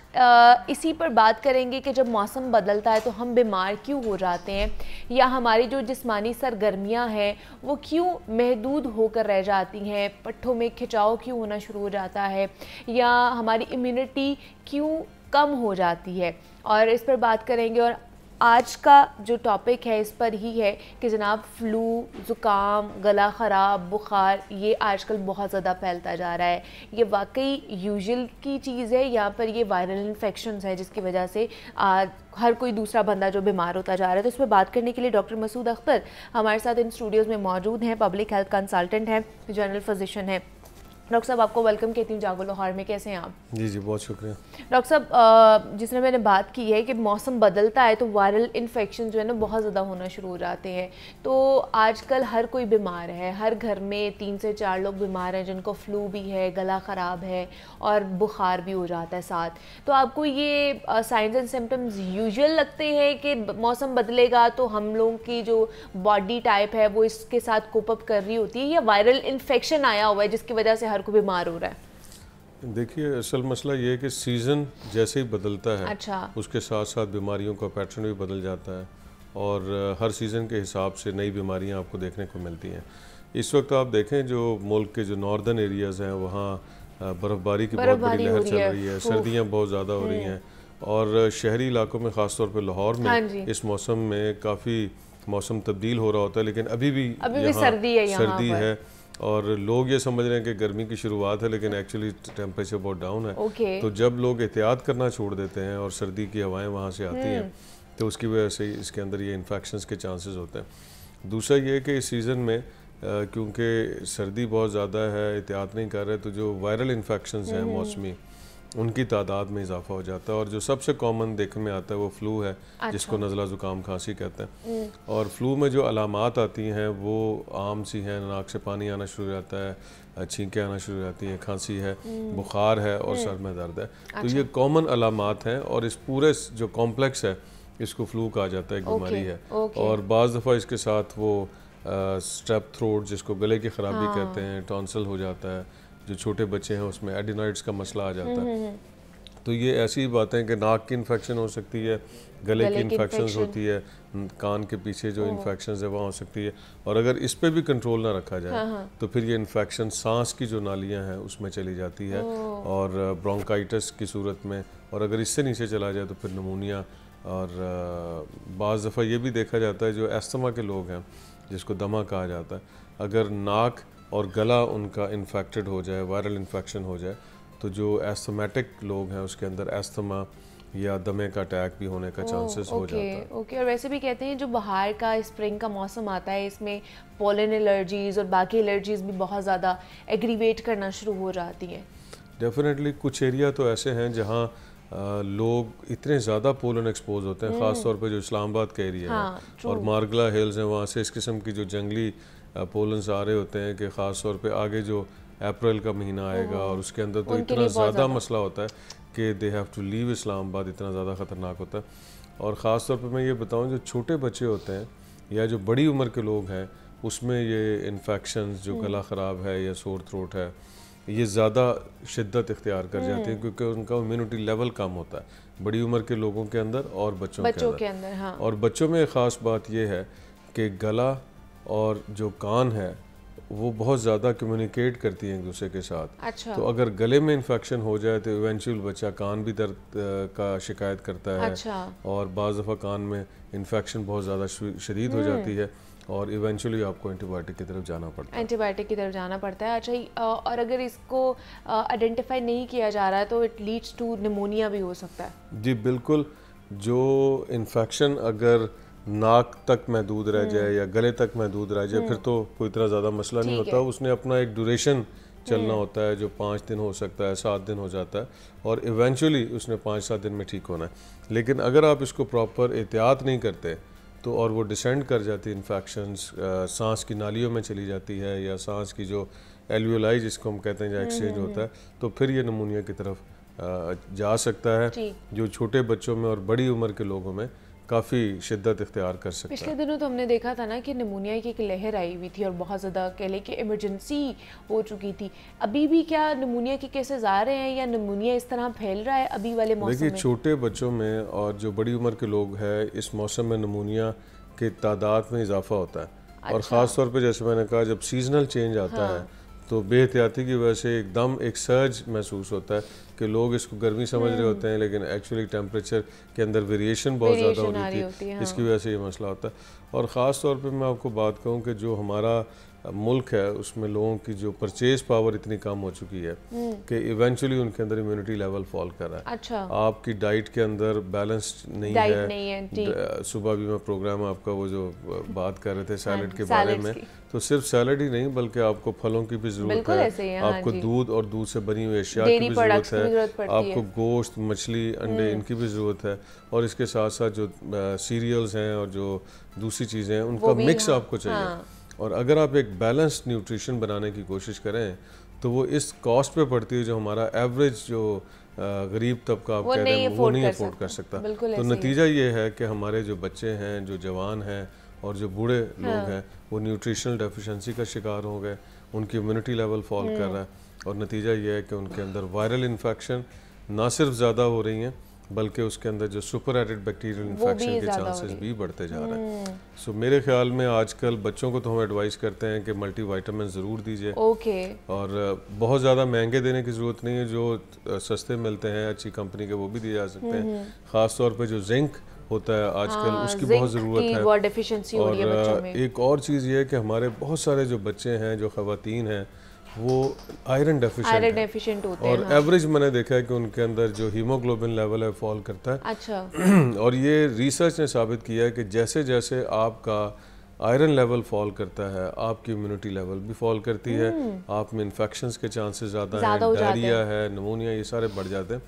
इसी पर बात करेंगे कि जब मौसम बदलता है तो हम बीमार क्यों हो जाते हैं, या हमारी जो जिस्मानी सरगर्मियाँ हैं वो क्यों महदूद होकर रह जाती हैं, पट्ठों में खिंचाव क्यों होना शुरू हो जाता है, या हमारी इम्यूनिटी क्यों कम हो जाती है। और इस पर बात करेंगे और आज का जो टॉपिक है इस पर ही है कि जनाब फ्लू, ज़ुकाम, गला ख़राब, बुखार ये आजकल बहुत ज़्यादा फैलता जा रहा है। ये वाकई यूजुअल की चीज़ है या पर ये वायरल इन्फेक्शंस है जिसकी वजह से हर कोई दूसरा बंदा जो बीमार होता जा रहा है? तो इस पर बात करने के लिए डॉक्टर मसूद अख्तर हमारे साथ इन स्टूडियोज़ में मौजूद हैं। पब्लिक हेल्थ कंसल्टेंट हैं, जनरल फिजिशियन हैं। डॉक्टर साहब आपको वेलकम कहती हूँ जागो लाहौर में। कैसे हैं आप? जी जी बहुत शुक्रिया। डॉक्टर साहब जिसने मैंने बात की है कि मौसम बदलता है तो वायरल इन्फेक्शन जो है ना बहुत ज़्यादा होना शुरू हो जाते हैं। तो आजकल हर कोई बीमार है, हर घर में 3 से 4 लोग बीमार हैं जिनको फ्लू भी है, गला ख़राब है और बुखार भी हो जाता है साथ। तो आपको ये साइंस एंड सिम्टम्स यूजुअल लगते हैं कि मौसम बदलेगा तो हम लोगों की जो बॉडी टाइप है वो इसके साथ कोप अप कर रही होती है, या वायरल इन्फेक्शन आया हुआ है जिसकी वजह से को बीमार हो रहा है? देखिए असल मसला ये है कि सीज़न जैसे ही बदलता है अच्छा। उसके साथ साथ बीमारियों का पैटर्न भी बदल जाता है और हर सीज़न के हिसाब से नई बीमारियां आपको देखने को मिलती हैं। इस वक्त आप देखें जो मुल्क के जो नॉर्दर्न एरियाज़ हैं वहाँ बर्फ़बारी की बहुत बड़ी लहर चल रही है, सर्दियाँ बहुत ज़्यादा हो रही हैं और शहरी इलाकों में ख़ास तौर पर लाहौर में इस मौसम में काफ़ी मौसम तब्दील हो रहा होता है, लेकिन अभी भी सर्दी है और लोग ये समझ रहे हैं कि गर्मी की शुरुआत है लेकिन एक्चुअली टेम्परेचर बहुत डाउन है। तो जब लोग एहतियात करना छोड़ देते हैं और सर्दी की हवाएं वहाँ से आती हैं तो उसकी वजह से इसके अंदर ये इन्फेक्शंस के चांसेस होते हैं। दूसरा ये कि इस सीज़न में क्योंकि सर्दी बहुत ज़्यादा है, एहतियात नहीं कर रहे, तो जो वायरल इन्फेक्शंस हैं मौसमी उनकी तादाद में इजाफा हो जाता है और जो सबसे कॉमन देखने में आता है वो फ्लू है। अच्छा। जिसको नज़ला ज़ुकाम खांसी कहते हैं। और फ्लू में जो अलामात आती हैं वो आम सी हैं, नाक से पानी आना शुरू हो जाता है, छींकें आना शुरू हो जाती हैं, खांसी है, बुखार है और सर में दर्द है। अच्छा। तो ये कॉमन अलामात हैं और इस पूरे जो कॉम्प्लेक्स है इसको फ्लू कहा जाता है, एक बीमारी है। और बाज़ दफ़ा इसके साथ वो स्ट्रेप थ्रोट जिसको गले की ख़राबी कहते हैं, टॉन्सिल हो जाता है, जो छोटे बच्चे हैं उसमें एडिनॉइड्स का मसला आ जाता है। तो ये ऐसी बातें कि नाक की इन्फेक्शन हो सकती है, गले की इन्फेक्शन होती है, कान के पीछे जो इन्फेक्शन है वहाँ हो सकती है और अगर इस पे भी कंट्रोल ना रखा जाए तो फिर ये इन्फेक्शन सांस की जो नालियाँ हैं उसमें चली जाती है और ब्रोंकाइटिस की सूरत में, और अगर इससे नीचे चला जाए तो फिर नमूनिया। और बाज़ दफ़ा ये भी देखा जाता है जो एस्थमा के लोग हैं जिसको दमा कहा जाता है, अगर नाक और गला उनका इन्फेक्टेड हो जाए, वायरल इन्फेक्शन हो जाए, तो जो एस्थमेटिक लोग हैं उसके अंदर एस्थमा या दमे का अटैक भी होने का चांसेस हो जाता है। ओके। और वैसे भी कहते हैं जो बाहर का स्प्रिंग का मौसम आता है इसमें पोलन एलर्जीज और बाकी एलर्जीज भी बहुत ज़्यादा एग्रीवेट करना शुरू हो जाती हैं। डेफिनेटली कुछ एरिया तो ऐसे हैं जहाँ लोग इतने ज़्यादा पोलन एक्सपोज होते हैं, ख़ास तौर पे जो इस्लामाबाद का एरिया है और मारगला हिल्स हैं, वहाँ से इस किस्म की जो जंगली पोलन्स आ रहे होते हैं कि ख़ास तौर पे आगे जो अप्रैल का महीना आएगा और उसके अंदर तो इतना ज़्यादा मसला होता है कि they have to leave Islamabad, इतना ज़्यादा ख़तरनाक होता है। और ख़ास तौर पे मैं ये बताऊँ जो छोटे बच्चे होते हैं या जो बड़ी उम्र के लोग हैं उसमें ये इन्फेक्शंस जो गला ख़राब है या सोर थ्रोट है ये ज़्यादा शिद्दत इख्तियार कर जाते हैं क्योंकि उनका इम्यूनिटी लेवल कम होता है बड़ी उम्र के लोगों के अंदर और बच्चों के अंदर। हाँ। और बच्चों में ख़ास बात ये है कि गला और जो कान है वो बहुत ज़्यादा कम्युनिकेट करती हैं एक दूसरे के साथ। अच्छा। तो अगर गले में इन्फेक्शन हो जाए तो इवेंचुअल बच्चा कान भी दर्द का शिकायत करता है। अच्छा। और बाज़ दफ़ा कान में इन्फेक्शन बहुत ज़्यादा शदीद हो जाती है और इवेंचुअली आपको एंटीबायोटिक की तरफ जाना पड़ता है। एंटीबायोटिक की तरफ जाना पड़ता है। अच्छा। और अगर इसको आइडेंटिफाई नहीं किया जा रहा है तो इट लीड्स टू निमोनिया भी हो सकता है। जी बिल्कुल। जो इन्फेक्शन अगर नाक तक महदूद रह जाए या गले तक महदूद रह जाए फिर तो कोई इतना ज़्यादा मसला नहीं होता, उसने अपना एक ड्यूरेशन चलना होता है जो 5 दिन हो सकता है, 7 दिन हो जाता है और इवेंचुअली उसने 5-7 दिन में ठीक होना है। लेकिन अगर आप इसको प्रॉपर एहतियात नहीं करते तो और वो डिसेंड कर जाती है इन्फेक्शंस, सांस की नालियों में चली जाती है या सांस की जो एल्वियोलाई जिसको हम कहते हैं जो एक्सचेंज होता है तो फिर ये नमूनिया की तरफ जा सकता है जो छोटे बच्चों में और बड़ी उम्र के लोगों में काफ़ी शिद्दत इख्तियार कर सकता है। पिछले दिनों तो हमने देखा था ना कि निमोनिया की एक लहर आई हुई थी और बहुत ज़्यादा कह लें कि इमरजेंसी हो चुकी थी। अभी भी क्या निमोनिया के केसेस आ रहे हैं या निमोनिया इस तरह फैल रहा है अभी वाले मौसम में? देखिए छोटे बच्चों में और जो बड़ी उम्र के लोग हैं इस मौसम में निमोनिया के तादाद में इजाफा होता है। और ख़ास तौर पर जैसे मैंने कहा जब सीजनल चेंज आता है तो बेहतियाती की वजह से एकदम एक सर्ज महसूस होता है कि लोग इसको गर्मी समझ रहे होते हैं, लेकिन एक्चुअली टेम्परेचर के अंदर वेरिएशन बहुत ज़्यादा हो रही थी, इसकी वजह से ये मसला होता है। और ख़ास तौर पे मैं आपको बात कहूँ कि जो हमारा मुल्क है उसमें लोगों की जो परचेज पावर इतनी कम हो चुकी है कि इवेंचुअली उनके अंदर इम्यूनिटी लेवल फॉल कर रहा है। अच्छा। आपकी डाइट के अंदर बैलेंस नहीं है। सुबह भी मैं प्रोग्राम आपका वो जो बात कर रहे थे सैलड के बारे में, तो सिर्फ सैलड ही नहीं बल्कि आपको फलों की भी ज़रूरत है, आपको दूध और दूध से बनी हुई अशिया की भी ज़रूरत है, आपको गोश्त, मछली, अंडे इनकी भी ज़रूरत है, और इसके साथ साथ जो सीरियल्स हैं और जो दूसरी चीज़ें हैं उनका मिक्स आपको चाहिए। और अगर आप एक बैलेंस्ड न्यूट्रिशन बनाने की कोशिश करें तो वो इस कॉस्ट पे पड़ती है जो हमारा एवरेज जो गरीब तबका आप कह रहे हैं वो नहीं अफोर्ड कर सकता। तो नतीजा ये है कि हमारे जो बच्चे हैं, जो जवान हैं और जो बूढ़े लोग हैं वो न्यूट्रिशनल डेफिशिएंसी का शिकार हो गए, उनकी इम्यूनिटी लेवल फॉल कर रहा है, और नतीजा ये है कि उनके अंदर वायरल इन्फेक्शन ना सिर्फ ज़्यादा हो रही हैं बल्कि उसके अंदर जो सुपर एडेड बैक्टीरियल इन्फेक्शन के चांसेस भी बढ़ते जा रहे हैं। सो मेरे ख्याल में आजकल बच्चों को तो हम एडवाइस करते हैं कि मल्टीविटामिन ज़रूर दीजिए, और बहुत ज़्यादा महंगे देने की ज़रूरत नहीं है, जो सस्ते मिलते हैं अच्छी कंपनी के वो भी दिए जा सकते हैं। ख़ास तौर पर जो जिंक होता है आजकल उसकी बहुत ज़रूरत है। और एक और चीज़ ये है कि हमारे बहुत सारे जो बच्चे हैं, जो ख़वातीन हैं, वो आयरन डेफिशिएंट होते हैं, और एवरेज मैंने देखा है कि उनके अंदर जो हीमोग्लोबिन लेवल है फॉल करता है। अच्छा। और ये रिसर्च ने साबित किया है कि जैसे जैसे आपका आयरन लेवल फॉल करता है आपकी इम्यूनिटी लेवल भी फॉल करती है, आप में इन्फेक्शंस के चांसेस ज़्यादा हैं, डायरिया है, निमोनिया, ये सारे बढ़ जाते हैं।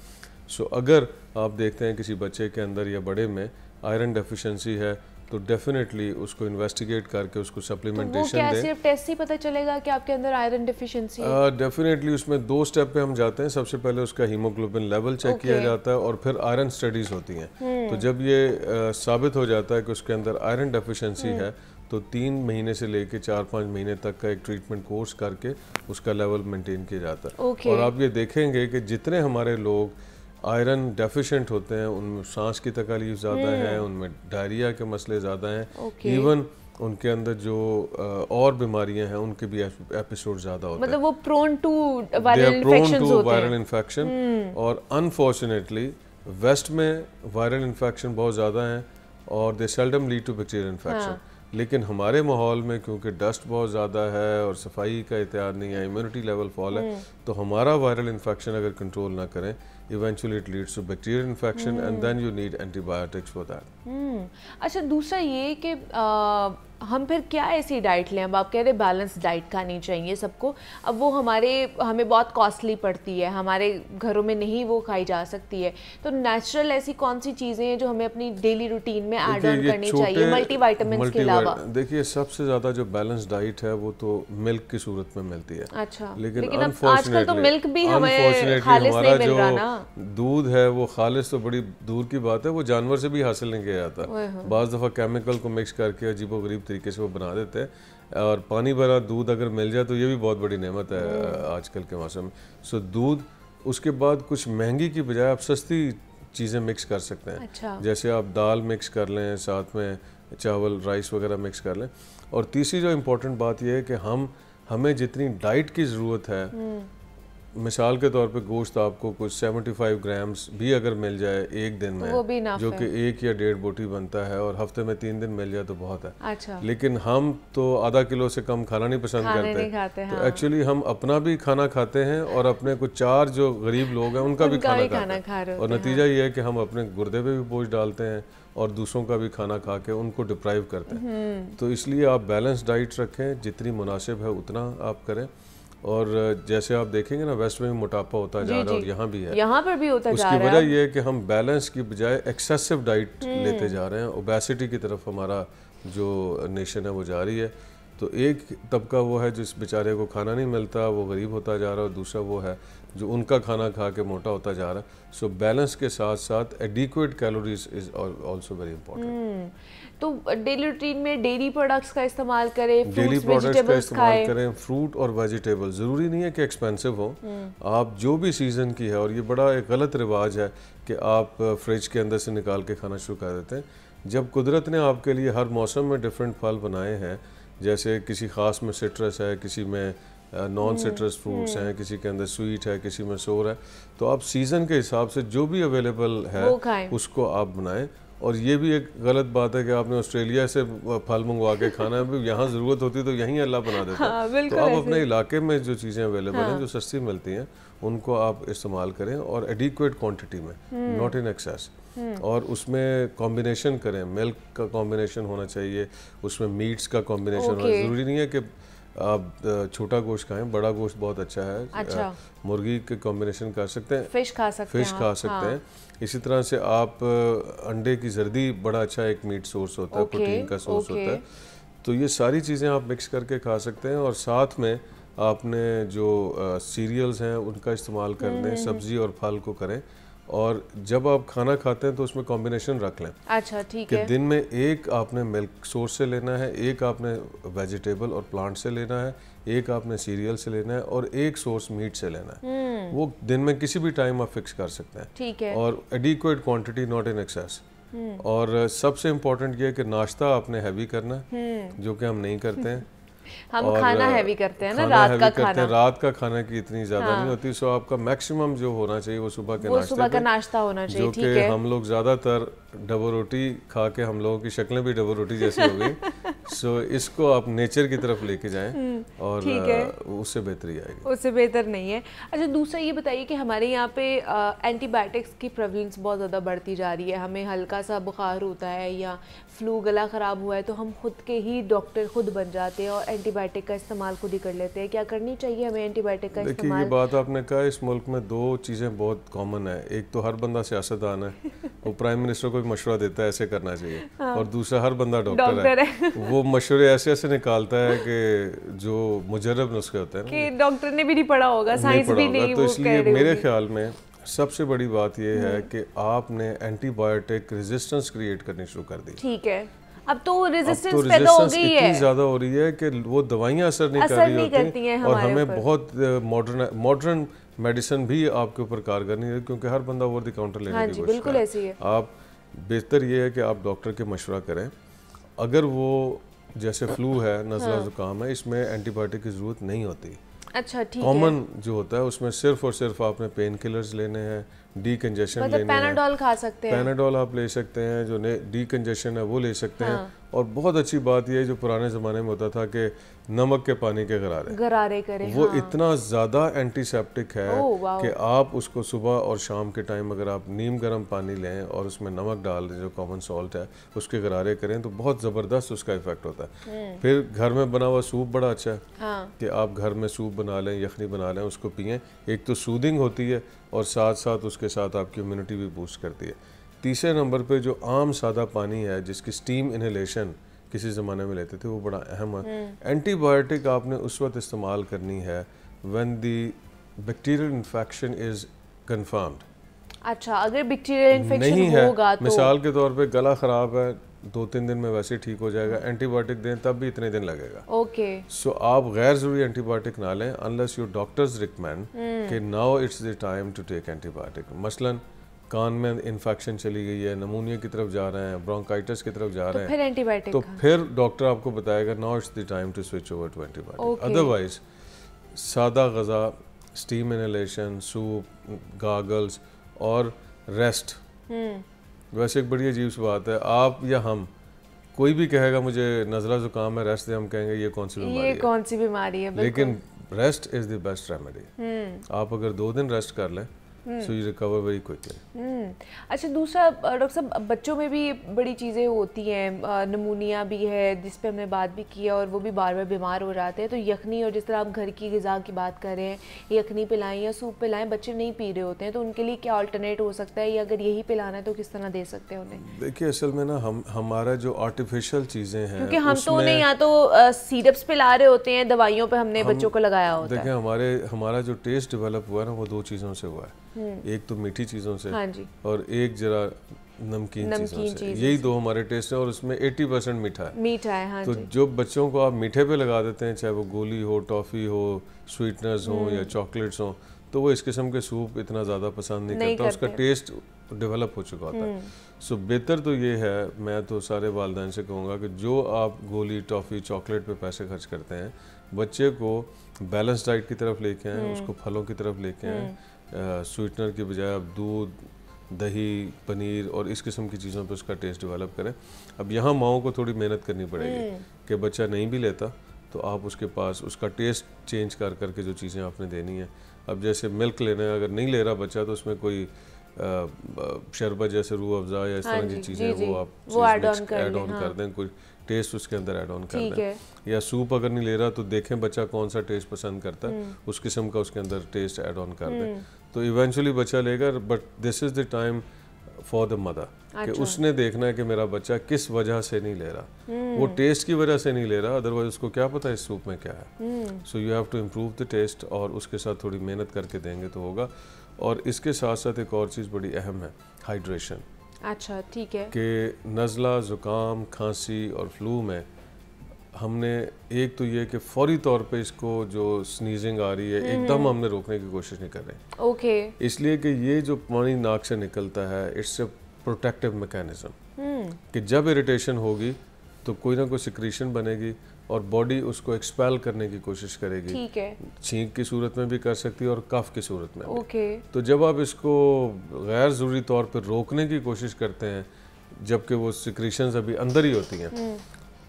सो अगर आप देखते हैं किसी बच्चे के अंदर या बड़े में आयरन डेफिशिएंसी है तो डेफिनेटली उसको इन्वेस्टिगेट करके उसको सप्लीमेंटेशन दें। सिर्फ टेस्ट ही पता चलेगा कि आपके अंदर आयरन डेफिशिएंसी है? डेफिनेटली उसमें 2 स्टेप पे हम जाते हैं। सबसे पहले उसका हीमोग्लोबिन लेवल चेक किया जाता है और फिर आयरन स्टडीज होती हैं। तो जब ये साबित हो जाता है कि उसके अंदर आयरन डेफिशिएंसी है तो 3 महीने से लेके 4-5 महीने तक का एक ट्रीटमेंट कोर्स करके उसका लेवल मेंटेन किया जाता है। और आप ये देखेंगे कि जितने हमारे लोग आयरन डेफिशिएंट होते हैं उनमें सांस की तकलीफ ज़्यादा है, उनमें डायरिया के मसले ज़्यादा हैं, इवन उनके अंदर जो और बीमारियां हैं उनके भी एपिसोड ज़्यादा होते हैं। मतलब वो प्रोन टू वायरल इन्फेक्शन। और अनफॉर्चुनेटली वेस्ट में वायरल इन्फेक्शन बहुत ज़्यादा हैं और they seldom lead to bacterial infection. लेकिन हमारे माहौल में क्योंकि डस्ट बहुत ज़्यादा है और सफाई का एहतियात नहीं है, इम्यूनिटी लेवल फॉल है, तो हमारा वायरल इन्फेक्शन अगर कंट्रोल ना करें eventually it leads to bacterial infection and then you need antibiotics for that. अच्छा, दूसरा ये कि हम फिर क्या ऐसी डाइट लें? अब आप कह रहे बैलेंस डाइट खानी चाहिए सबको, अब वो हमें बहुत कॉस्टली पड़ती है, हमारे घरों में नहीं वो खाई जा सकती है, तो नेचुरल ऐसी कौन सी चीज़ें हैं जो हमें अपनी डेली रूटीन में ऐड ऑन करनी चाहिए मल्टीविटामिन्स के अलावा? देखिए सबसे ज़्यादा जो बैलेंस डाइट है वो तो मिल्क की सूरत में मिलती है। अच्छा, लेकिन आजकल तो मिल्क भी हमें खालिस नहीं मिल रहा ना। दूध है वो खालिस तो बड़ी दूर की बात है, वो जानवर से भी हासिल नहीं किया जाता। बाज़ दफ़ा केमिकल को मिक्स करके अजीबोगरीब तरीके से वो बना देते हैं, और पानी भरा दूध अगर मिल जाए तो ये भी बहुत बड़ी नेमत है आजकल के मौसम में। सो दूध, उसके बाद कुछ महंगी की बजाय आप सस्ती चीज़ें मिक्स कर सकते हैं। अच्छा। जैसे आप दाल मिक्स कर लें, साथ में चावल राइस वगैरह मिक्स कर लें। और तीसरी जो इम्पोर्टेंट बात यह है कि हमें जितनी डाइट की ज़रूरत है, मिसाल के तौर पे गोश्त आपको कुछ 75 ग्राम्स भी अगर मिल जाए एक दिन में, जो कि 1 या 1.5 बोटी बनता है, और हफ्ते में 3 दिन मिल जाए तो बहुत है। अच्छा। लेकिन हम तो आधा किलो से कम खाना नहीं पसंद करते, तो एक्चुअली हम अपना भी खाना खाते हैं और अपने कुछ 4 जो गरीब लोग हैं उनका भी खाना खाते हैं, और नतीजा ये है कि हम अपने गुर्दे पे भी बोझ डालते हैं और दूसरों का भी खाना खा के उनको डिप्राइव करते हैं। तो इसलिए आप बैलेंस डाइट रखें, जितनी मुनासिब है उतना आप करें। और जैसे आप देखेंगे ना वेस्ट में भी मोटापा होता जा रहा है और यहाँ भी है, यहाँ पर भी होता जा रहा है। उसकी वजह ये है कि हम बैलेंस की बजाय एक्सेसिव डाइट लेते जा रहे हैं, ओबेसिटी की तरफ हमारा जो नेशन है वो जा रही है। तो एक तबका वो है जिस बेचारे को खाना नहीं मिलता, वो गरीब होता जा रहा है, और दूसरा वो है जो उनका खाना खा के मोटा होता जा रहा है। सो बैलेंस के साथ साथ adequate calories is also very important. तो डेली रूटीन में डेयरी प्रोडक्ट्स का इस्तेमाल करें, डेयरी प्रोडक्ट्स का इस्तेमाल करें, फ्रूट और वेजिटेबल। ज़रूरी नहीं है कि एक्सपेंसिव हो, आप जो भी सीज़न की है, और ये बड़ा एक गलत रिवाज है कि आप फ्रिज के अंदर से निकाल के खाना शुरू कर देते हैं। जब कुदरत ने आपके लिए हर मौसम में डिफरेंट फल बनाए हैं, जैसे किसी ख़ास में सिट्रस है, किसी में नॉन सिट्रस फ्रूट्स हैं, किसी के अंदर स्वीट है, किसी में सोर है, तो आप सीज़न के हिसाब से जो भी अवेलेबल है उसको आप बनाएं। और ये भी एक गलत बात है कि आपने ऑस्ट्रेलिया से फल मंगवा के खाना है, यहाँ ज़रूरत होती तो यहीं अल्लाह बना देता है। तो आप अपने इलाके में जो चीज़ें अवेलेबल हैं, जो सस्ती मिलती हैं, उनको आप इस्तेमाल करें और एडिक्वेट क्वांटिटी में, नॉट इन एक्सेस। और उसमें कॉम्बिनेशन करें, मिल्क का कॉम्बिनेशन होना चाहिए, उसमें मीट्स का कॉम्बिनेशन होना, ज़रूरी नहीं है कि आप छोटा गोश्त खाएं, बड़ा गोश्त बहुत अच्छा है। अच्छा। मुर्गी के कॉम्बिनेशन कर सकते हैं, फिश खा सकते हैं। इसी तरह से आप अंडे की जर्दी बड़ा अच्छा एक मीट सोर्स होता है, प्रोटीन का सोर्स होता है। तो ये सारी चीज़ें आप मिक्स करके खा सकते हैं। और साथ में आपने जो सीरियल्स हैं उनका इस्तेमाल कर दें, सब्जी और फल को करें। और जब आप खाना खाते हैं तो उसमें कॉम्बिनेशन रख लें। अच्छा, ठीक है। दिन में एक आपने मिल्क सोर्स से लेना है, एक आपने वेजिटेबल और प्लांट से लेना है, एक आपने सीरियल से लेना है और एक सोर्स मीट से लेना है। वो दिन में किसी भी टाइम आप फिक्स कर सकते हैं, ठीक है। और adequate quantity, not in excess. और सबसे इम्पोर्टेंट ये है कि नाश्ता आपने हैवी करना है, जो कि हम नहीं करते हैं। हम खाना हैवी करते हैं ना, रात का खाना की इतनी ज्यादा नहीं होती। सो आपका मैक्सिमम जो होना चाहिए वो सुबह का नाश्ता होना चाहिए, जो कि हम लोग ज्यादातर डबल रोटी खा के हम लोगों की शक्लें भी डबल रोटी जैसी हो गई। सो इसको आप नेचर की तरफ लेके जाएं और उससे बेहतरी आएगी। उससे बेहतर नहीं है। अच्छा, दूसरा ये बताइए कि हमारे यहाँ पे एंटीबायोटिक्स की प्रेवलेंस बहुत ज़्यादा बढ़ती जा रही है। हमें हल्का सा बुखार होता है या फ्लू, गला ख़राब हुआ है तो हम खुद के ही डॉक्टर खुद बन जाते हैं और एंटीबायोटिक का इस्तेमाल खुद ही कर लेते हैं। क्या करनी चाहिए हमें एंटीबायोटिक का इस्तेमाल? देखिए, ये बात आपने कहा, इस मुल्क में दो चीज़ें बहुत कॉमन है। एक तो हर बंदा सियासतदान है, वो प्राइम मिनिस्टर को मशवरा देता है ऐसे करना चाहिए। और दूसरा हर बंदा डॉक्टर है, वो मशवरे ऐसे ऐसे निकालता है कि जो मुजर्रब नुस्खे होते हैं कि डॉक्टर ने भी नहीं पढ़ा होगा, साइंस भी नहीं। तो इसलिए मेरे ख्याल में सबसे बड़ी बात ये है कि आपने एंटीबायोटिक रेजिस्टेंस क्रिएट करनी शुरू कर दी। ठीक है, अब तो रेजिस्टेंस पैदा हो गई है, इतनी ज़्यादा हो रही है कि वो दवाइयाँ असर नहीं कर रही होती हैं और हमें बहुत मॉडर्न मेडिसिन भी आपके ऊपर कारगर नहीं है, क्योंकि हर बंदा ओवर द काउंटर लेने की कोशिश कर रहा है। आप बेहतर ये है कि आप डॉक्टर के मशवरा करें। अगर वो जैसे फ्लू है, नज़ला ज़ुकाम है, इसमें एंटीबायोटिक की ज़रूरत नहीं होती। अच्छा, ठीक है। कॉमन जो होता है उसमें सिर्फ और सिर्फ आपने पेन किलर्स लेने हैं, डीकंजेशन लेने हैं। पैनाडोल खा सकते हैं, पैनाडोल आप ले सकते हैं, जो डीकंजेशन है वो ले सकते हैं। और बहुत अच्छी बात यह है, जो पुराने ज़माने में होता था कि नमक के पानी के गरारे करें, वो इतना ज़्यादा एंटीसेप्टिक है कि आप उसको सुबह और शाम के टाइम अगर आप नीम गर्म पानी लें और उसमें नमक डाल दें, जो कॉमन सॉल्ट है, उसके गरारे करें तो बहुत ज़बरदस्त उसका इफेक्ट होता है। फिर घर में बना हुआ सूप बड़ा अच्छा है कि आप घर में सूप बना लें, यखनी बना लें, उसको पिएं। एक तो सूदिंग होती है और साथ साथ उसके साथ आपकी इम्यूनिटी भी बूस्ट करती है। तीसरे नंबर पे जो आम सादा पानी है, जिसकी स्टीम इनहेलेशन किसी ज़माने में लेते थे, वो बड़ा अहम है। एंटीबायोटिक आपने उस वक्त इस्तेमाल करनी है when the bacterial infection is confirmed. अच्छा, अगर बैक्टीरियल इन्फेक्शन होगा तो मिसाल के तौर पे गला ख़राब है, 2-3 दिन में वैसे ठीक हो जाएगा, एंटीबायोटिक दें तब भी इतने दिन लगेगा। ओके। सो आप गैर ज़रूरी एंटीबायोटिक ना लें अनलेस योर डॉक्टर्स रिकमेंड कि now it's the time to take antibiotic. मसलन कान में इन्फेक्शन चली गई है, नमूनिया की तरफ जा रहे हैं, ब्रोंकाइटिस की तरफ जा रहे हैं, फिर एंटीबायोटिक, तो फिर डॉक्टर आपको बताएगा now it's the time to switch over to antibiotic. Otherwise सादा ग़ज़ा, स्टीम इनहेलेशन, सूप, गागल्स और रेस्ट। वैसे एक बड़ी अजीब सी बात है, आप या हम, कोई भी कहेगा मुझे नज़ला ज़ुकाम है, रेस्ट दे, हम कहेंगे ये कौन सी बीमारी है। लेकिन rest is the best remedy. आप अगर 2 दिन रेस्ट कर लें so you recover very quickly। अच्छा, दूसरा डॉक्टर साहब, बच्चों में भी बड़ी चीज़ें होती हैं, नमूनिया भी है जिस पे हमने बात भी की है और वो भी बार बार बीमार हो जाते हैं, तो यखनी और जिस तरह आप घर की ग़िज़ा की बात कर रहे हैं, यखनी पिलाएं या सूप पिलाएं, बच्चे नहीं पी रहे होते हैं, तो उनके लिए क्या अल्टरनेट हो सकता है, या अगर यही पिलाना है तो किस तरह दे सकते हैं उन्हें? देखिए, असल में ना हमारा जो आर्टिफिशियल चीज़ें हैं, क्योंकि हम तो उन्हें या तो सिरप्स पिला रहे होते हैं, दवाइयों पर हमने बच्चों को लगाया होता है। देखिए, हमारा जो टेस्ट डेवलप हुआ है ना, वो 2 चीज़ों से हुआ है। एक तो मीठी चीज़ों से, हाँ जी, और एक जरा नमकीन चीज़ों से। यही 2 हमारे टेस्ट हैं और उसमें 80% मीठा है। हाँ तो जी। जो बच्चों को आप मीठे पे लगा देते हैं, चाहे वो गोली हो, टॉफ़ी हो, स्वीटनर्स हो या चॉकलेट्स हो, तो वो इस किस्म के सूप इतना ज़्यादा पसंद नहीं करता, उसका टेस्ट डेवलप हो चुका होता है। सो बेहतर तो ये है, मैं तो सारे वालिदैन से कहूँगा कि जो आप गोली, टॉफ़ी, चॉकलेट पे पैसे खर्च करते हैं, बच्चे को बैलेंस डाइट की तरफ लेके आएँ, उसको फलों की तरफ लेके आएँ, स्वीटनर की बजाय आप दूध, दही, पनीर और इस किस्म की चीज़ों पे उसका टेस्ट डेवलप करें। अब यहाँ माओं को थोड़ी मेहनत करनी पड़ेगी कि बच्चा नहीं भी लेता तो आप उसके पास उसका टेस्ट चेंज कर करके जो चीज़ें आपने देनी है। अब जैसे मिल्क लेना है, अगर नहीं ले रहा बच्चा तो उसमें कोई शरबत जैसे रूह अफ़ज़ा या इस तरह की चीज़ें वो आप ऐड ऑन कर दें, कोई टेस्ट उसके अंदर ऐड ऑन कर दें। या सूप अगर नहीं ले रहा तो देखें बच्चा कौन सा टेस्ट पसंद करता है, उस किस्म का उसके अंदर टेस्ट ऐड ऑन कर दें, तो इवेंचुअली बच्चा लेगा। But this is the time for the mother कि उसने देखना है कि मेरा बच्चा किस वजह से नहीं ले रहा, वो टेस्ट की वजह से नहीं ले रहा, अदरवाइज उसको क्या पता इस सूप में क्या है। So you have to improve the taste और उसके साथ थोड़ी मेहनत करके देंगे तो होगा। और इसके साथ साथ एक और चीज़ बड़ी अहम है, हाइड्रेशन। अच्छा, ठीक है। कि नज़ला, ज़ुकाम, खांसी और फ्लू में हमने एक तो ये कि फौरी तौर पे इसको जो स्नीजिंग आ रही है एकदम हमने रोकने की कोशिश नहीं कर रहे। ओके। इसलिए कि ये जो पानी नाक से निकलता है इट्स ए प्रोटेक्टिव मैकेनिज्म कि जब इरिटेशन होगी तो कोई ना कोई सिक्रीशन बनेगी और बॉडी उसको एक्सपेल करने की कोशिश करेगी। ठीक है। छींक की सूरत में भी कर सकती है और कफ की सूरत में। ओके। तो जब आप इसको गैर ज़रूरी तौर पर रोकने की कोशिश करते हैं जबकि वो सिक्रीशंस अभी अंदर ही होती हैं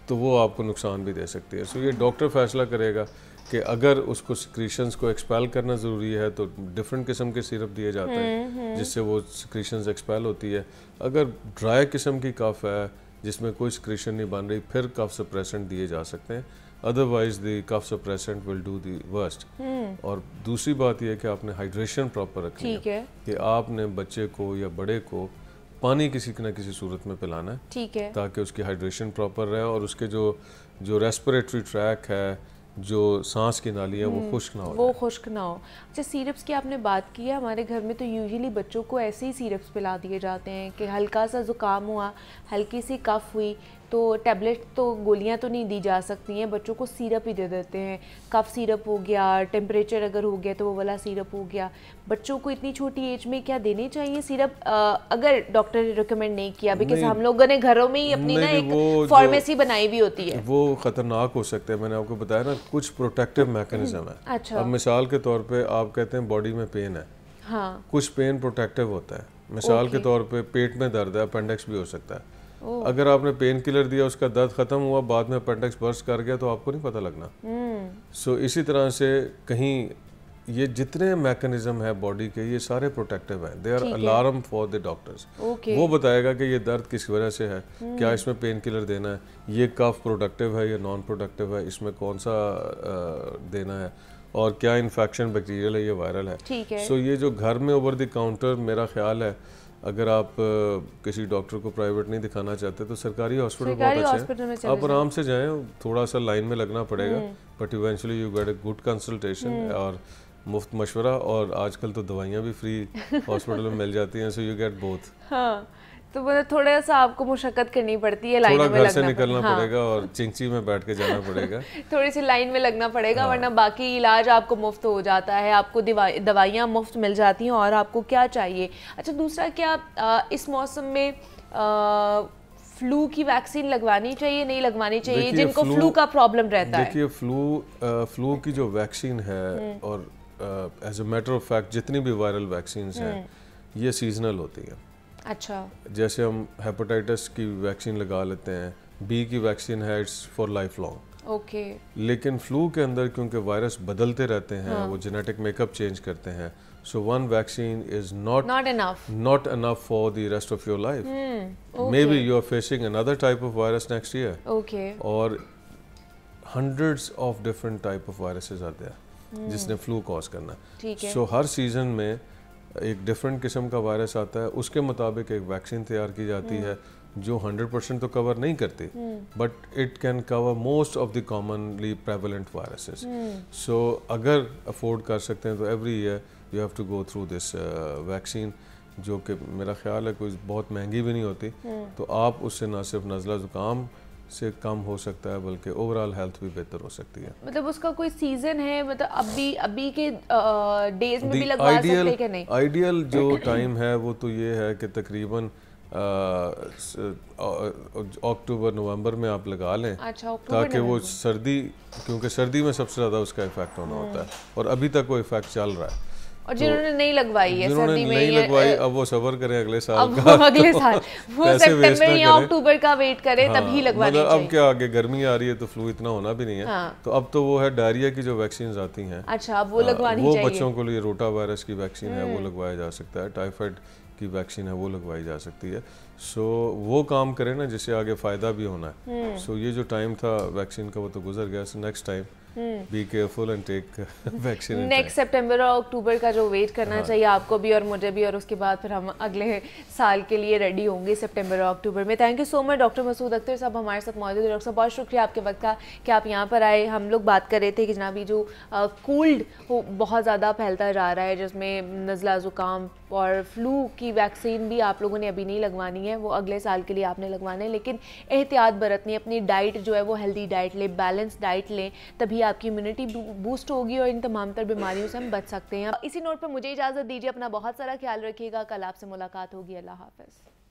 तो वो आपको नुकसान भी दे सकती है। सो ये डॉक्टर फैसला करेगा कि अगर उसको सिक्रीशंस को एक्सपेल करना ज़रूरी है तो डिफरेंट किस्म के सिरप दिए जाते हैं जिससे वो सिक्रीशंस एक्सपेल होती है। अगर ड्राई किस्म की कफ है जिसमें कोई सिक्रीशन नहीं बन रही फिर कफ सप्रेसेंट दिए जा सकते हैं, otherwise the cough suppressant will do the worst. और दूसरी बात यह है कि आपने हाइड्रेशन प्रॉपर रखनी है कि आपने बच्चे को या बड़े को पानी किसी न किसी सूरत में पिलाना है, ठीक है, ताकि उसकी हाइड्रेशन प्रॉपर रहे और उसके जो रेस्पिरेटरी ट्रैक है, जो सांस की नाली है वो खुश्क ना हो। अच्छा, सिरप्स की आपने बात की है, हमारे घर में तो यूजुअली बच्चों को ऐसे ही सिरप्स पिला दिए जाते हैं कि हल्का सा ज़ुकाम हुआ, हल्की सी कफ हुई तो टैबलेट तो गोलियां तो नहीं दी जा सकती हैं, बच्चों को सिरप ही दे देते हैं। कफ सिरप हो गया, टेम्परेचर अगर हो गया तो वो वाला सिरप हो गया। बच्चों को इतनी छोटी एज में क्या देने चाहिए सिरप, अगर डॉक्टर ने रिकमेंड नहीं किया? बिकॉज हम लोगों ने घरों में ही अपनी ना एक फार्मेसी बनाई भी होती है। वो खतरनाक हो सकते हैं, मैंने आपको बताया ना कुछ प्रोटेक्टिव मैकेनिज्म है। अच्छा। अब मिसाल के तौर पे आप कहते हैं बॉडी में पेन है, हाँ, कुछ पेन प्रोटेक्टिव होता है। मिसाल के तौर पे पेट में दर्द है, अपेंडिक्स भी हो सकता है। अगर आपने पेन किलर दिया, उसका दर्द खत्म हुआ, बाद में अपेंडिक्स बर्स्ट कर गया तो आपको नहीं पता लगना। सो इसी तरह से कहीं ये जितने मैकेनिज्म है बॉडी के ये सारे प्रोटेक्टिव हैं, they are alarm for the doctors. वो बताएगा कि ये दर्द किस वजह से है, क्या इसमें पेन किलर देना है, ये कफ प्रोडक्टिव है या नॉन प्रोडक्टिव है, इसमें कौन सा देना है, और क्या इन्फेक्शन बैक्टीरियल है या वायरल है। सो ये जो घर में ओवर द काउंटर, मेरा ख्याल है अगर आप किसी डॉक्टर को प्राइवेट नहीं दिखाना चाहते तो सरकारी हॉस्पिटल बहुत अच्छे हैं, आप आराम से जाएं, थोड़ा सा लाइन में लगना पड़ेगा but eventually you get a good consultation और मुफ्त मशवरा, और आजकल तो दवाइयाँ भी फ्री हॉस्पिटल में मिल जाती हैं, सो यू गेट बोथ। हाँ, तो मतलब थोड़ा सा आपको मुशक्कत करनी पड़ती है, लाइन में घर से निकलना पड़ेगा और चिंची में बैठ के जाना पड़ेगा थोड़ी सी लाइन में लगना पड़ेगा, वरना बाकी इलाज आपको मुफ्त हो जाता है, आपको दवाइयाँ मुफ्त मिल जाती हैं और आपको क्या चाहिए। अच्छा, दूसरा क्या इस मौसम में फ्लू की वैक्सीन लगवानी चाहिए, नहीं लगवानी चाहिए, जिनको फ्लू का प्रॉब्लम रहता है? देखिए, फ्लू की जो वैक्सीन है और as a matter of fact जितनी भी वायरल वैक्सीन हैं ये सीजनल होती हैं। अच्छा। जैसे हम हेपेटाइटिस की वैक्सीन लगा लेते हैं, बी की वैक्सीन है it's for life long. Okay. लेकिन फ्लू के अंदर क्योंकि वायरस बदलते रहते हैं, वो जेनेटिक मेकअप चेंज करते हैं, so one vaccine is not enough for the rest of your life. Maybe you are facing another type of virus next year. Okay. और hundreds of different type of viruses are there जिसने flu cause करना है। सो हर season में एक different किस्म का virus आता है, उसके मुताबिक एक वैक्सीन तैयार की जाती है जो 100% तो कवर नहीं करती, but it can cover most of the commonly prevalent viruses. So अगर अफोर्ड कर सकते हैं तो every year you have to go through this vaccine, जो कि मेरा ख्याल है कोई बहुत महंगी भी नहीं होती, तो आप उससे ना सिर्फ नज़ला ज़ुकाम से कम हो सकता है बल्कि ओवरऑल हेल्थ भी बेहतर हो सकती है। मतलब उसका कोई सीजन है, मतलब अभी के डेज में भी लगवा सकते हैं कि नहीं? आइडियल जो टाइम है वो तो ये है कि तकरीबन अक्टूबर नवंबर में आप लगा लें। अच्छा, ताकि वो सर्दी, क्योंकि सर्दी में सबसे ज़्यादा उसका इफेक्ट होना होता है और अभी तक वो इफेक्ट चल रहा है। और जिन्होंने नहीं लगवाई है सर्दी में, नहीं लगवाई, अब वो सब्र करें अगले साल का, अगले साल वो सितंबर या अक्टूबर का वेट करें तभी लगवानी चाहिए। अब क्या आगे गर्मी आ रही है तो फ्लू इतना होना भी नहीं है। तो अब तो वो है डायरिया की जो वैक्सीन आती हैं, अच्छा वो लगवानी चाहिए। वो बच्चों के लिए रोटा वायरस की वैक्सीन है वो लगवाया जा सकता है, टाइफाइड की वैक्सीन है वो लगवाई जा सकती है। सो वो काम करें ना जिससे आगे फ़ायदा भी होना है। सो ये जो टाइम था वैक्सीन का वो तो गुजर गया। So next time be careful and take vaccine. Next सितंबर और अक्टूबर का जो वेट करना चाहिए आपको भी और मुझे भी, और उसके बाद फिर हम अगले साल के लिए रेडी होंगे सितंबर और अक्टूबर में। Thank you so much doctor Masood Akhtar साहब हमारे साथ मौजूद है। डॉक्टर साहब बहुत शुक्रिया आपके वक्त का कि आप यहाँ पर आए। हम लोग बात कर रहे थे कि जनाब ये जो कोल्ड बहुत ज़्यादा फैलता जा रहा है, जिसमें नज़ला ज़ुकाम और फ्लू की वैक्सीन भी आप लोगों ने अभी नहीं लगवानी है, वो अगले साल के लिए आपने लगवाना है। लेकिन एहतियात बरतनी, अपनी डाइट जो है वो हेल्दी डाइट लें, बैलेंस डाइट लें, तभी आपकी इम्यूनिटी बूस्ट होगी और इन तमाम तर बीमारियों से हम बच सकते हैं। इसी नोट पर मुझे इजाज़त दीजिए, अपना बहुत सारा ख्याल रखिएगा। कल आपसे मुलाकात होगी। अल्लाह हाफ़िज़।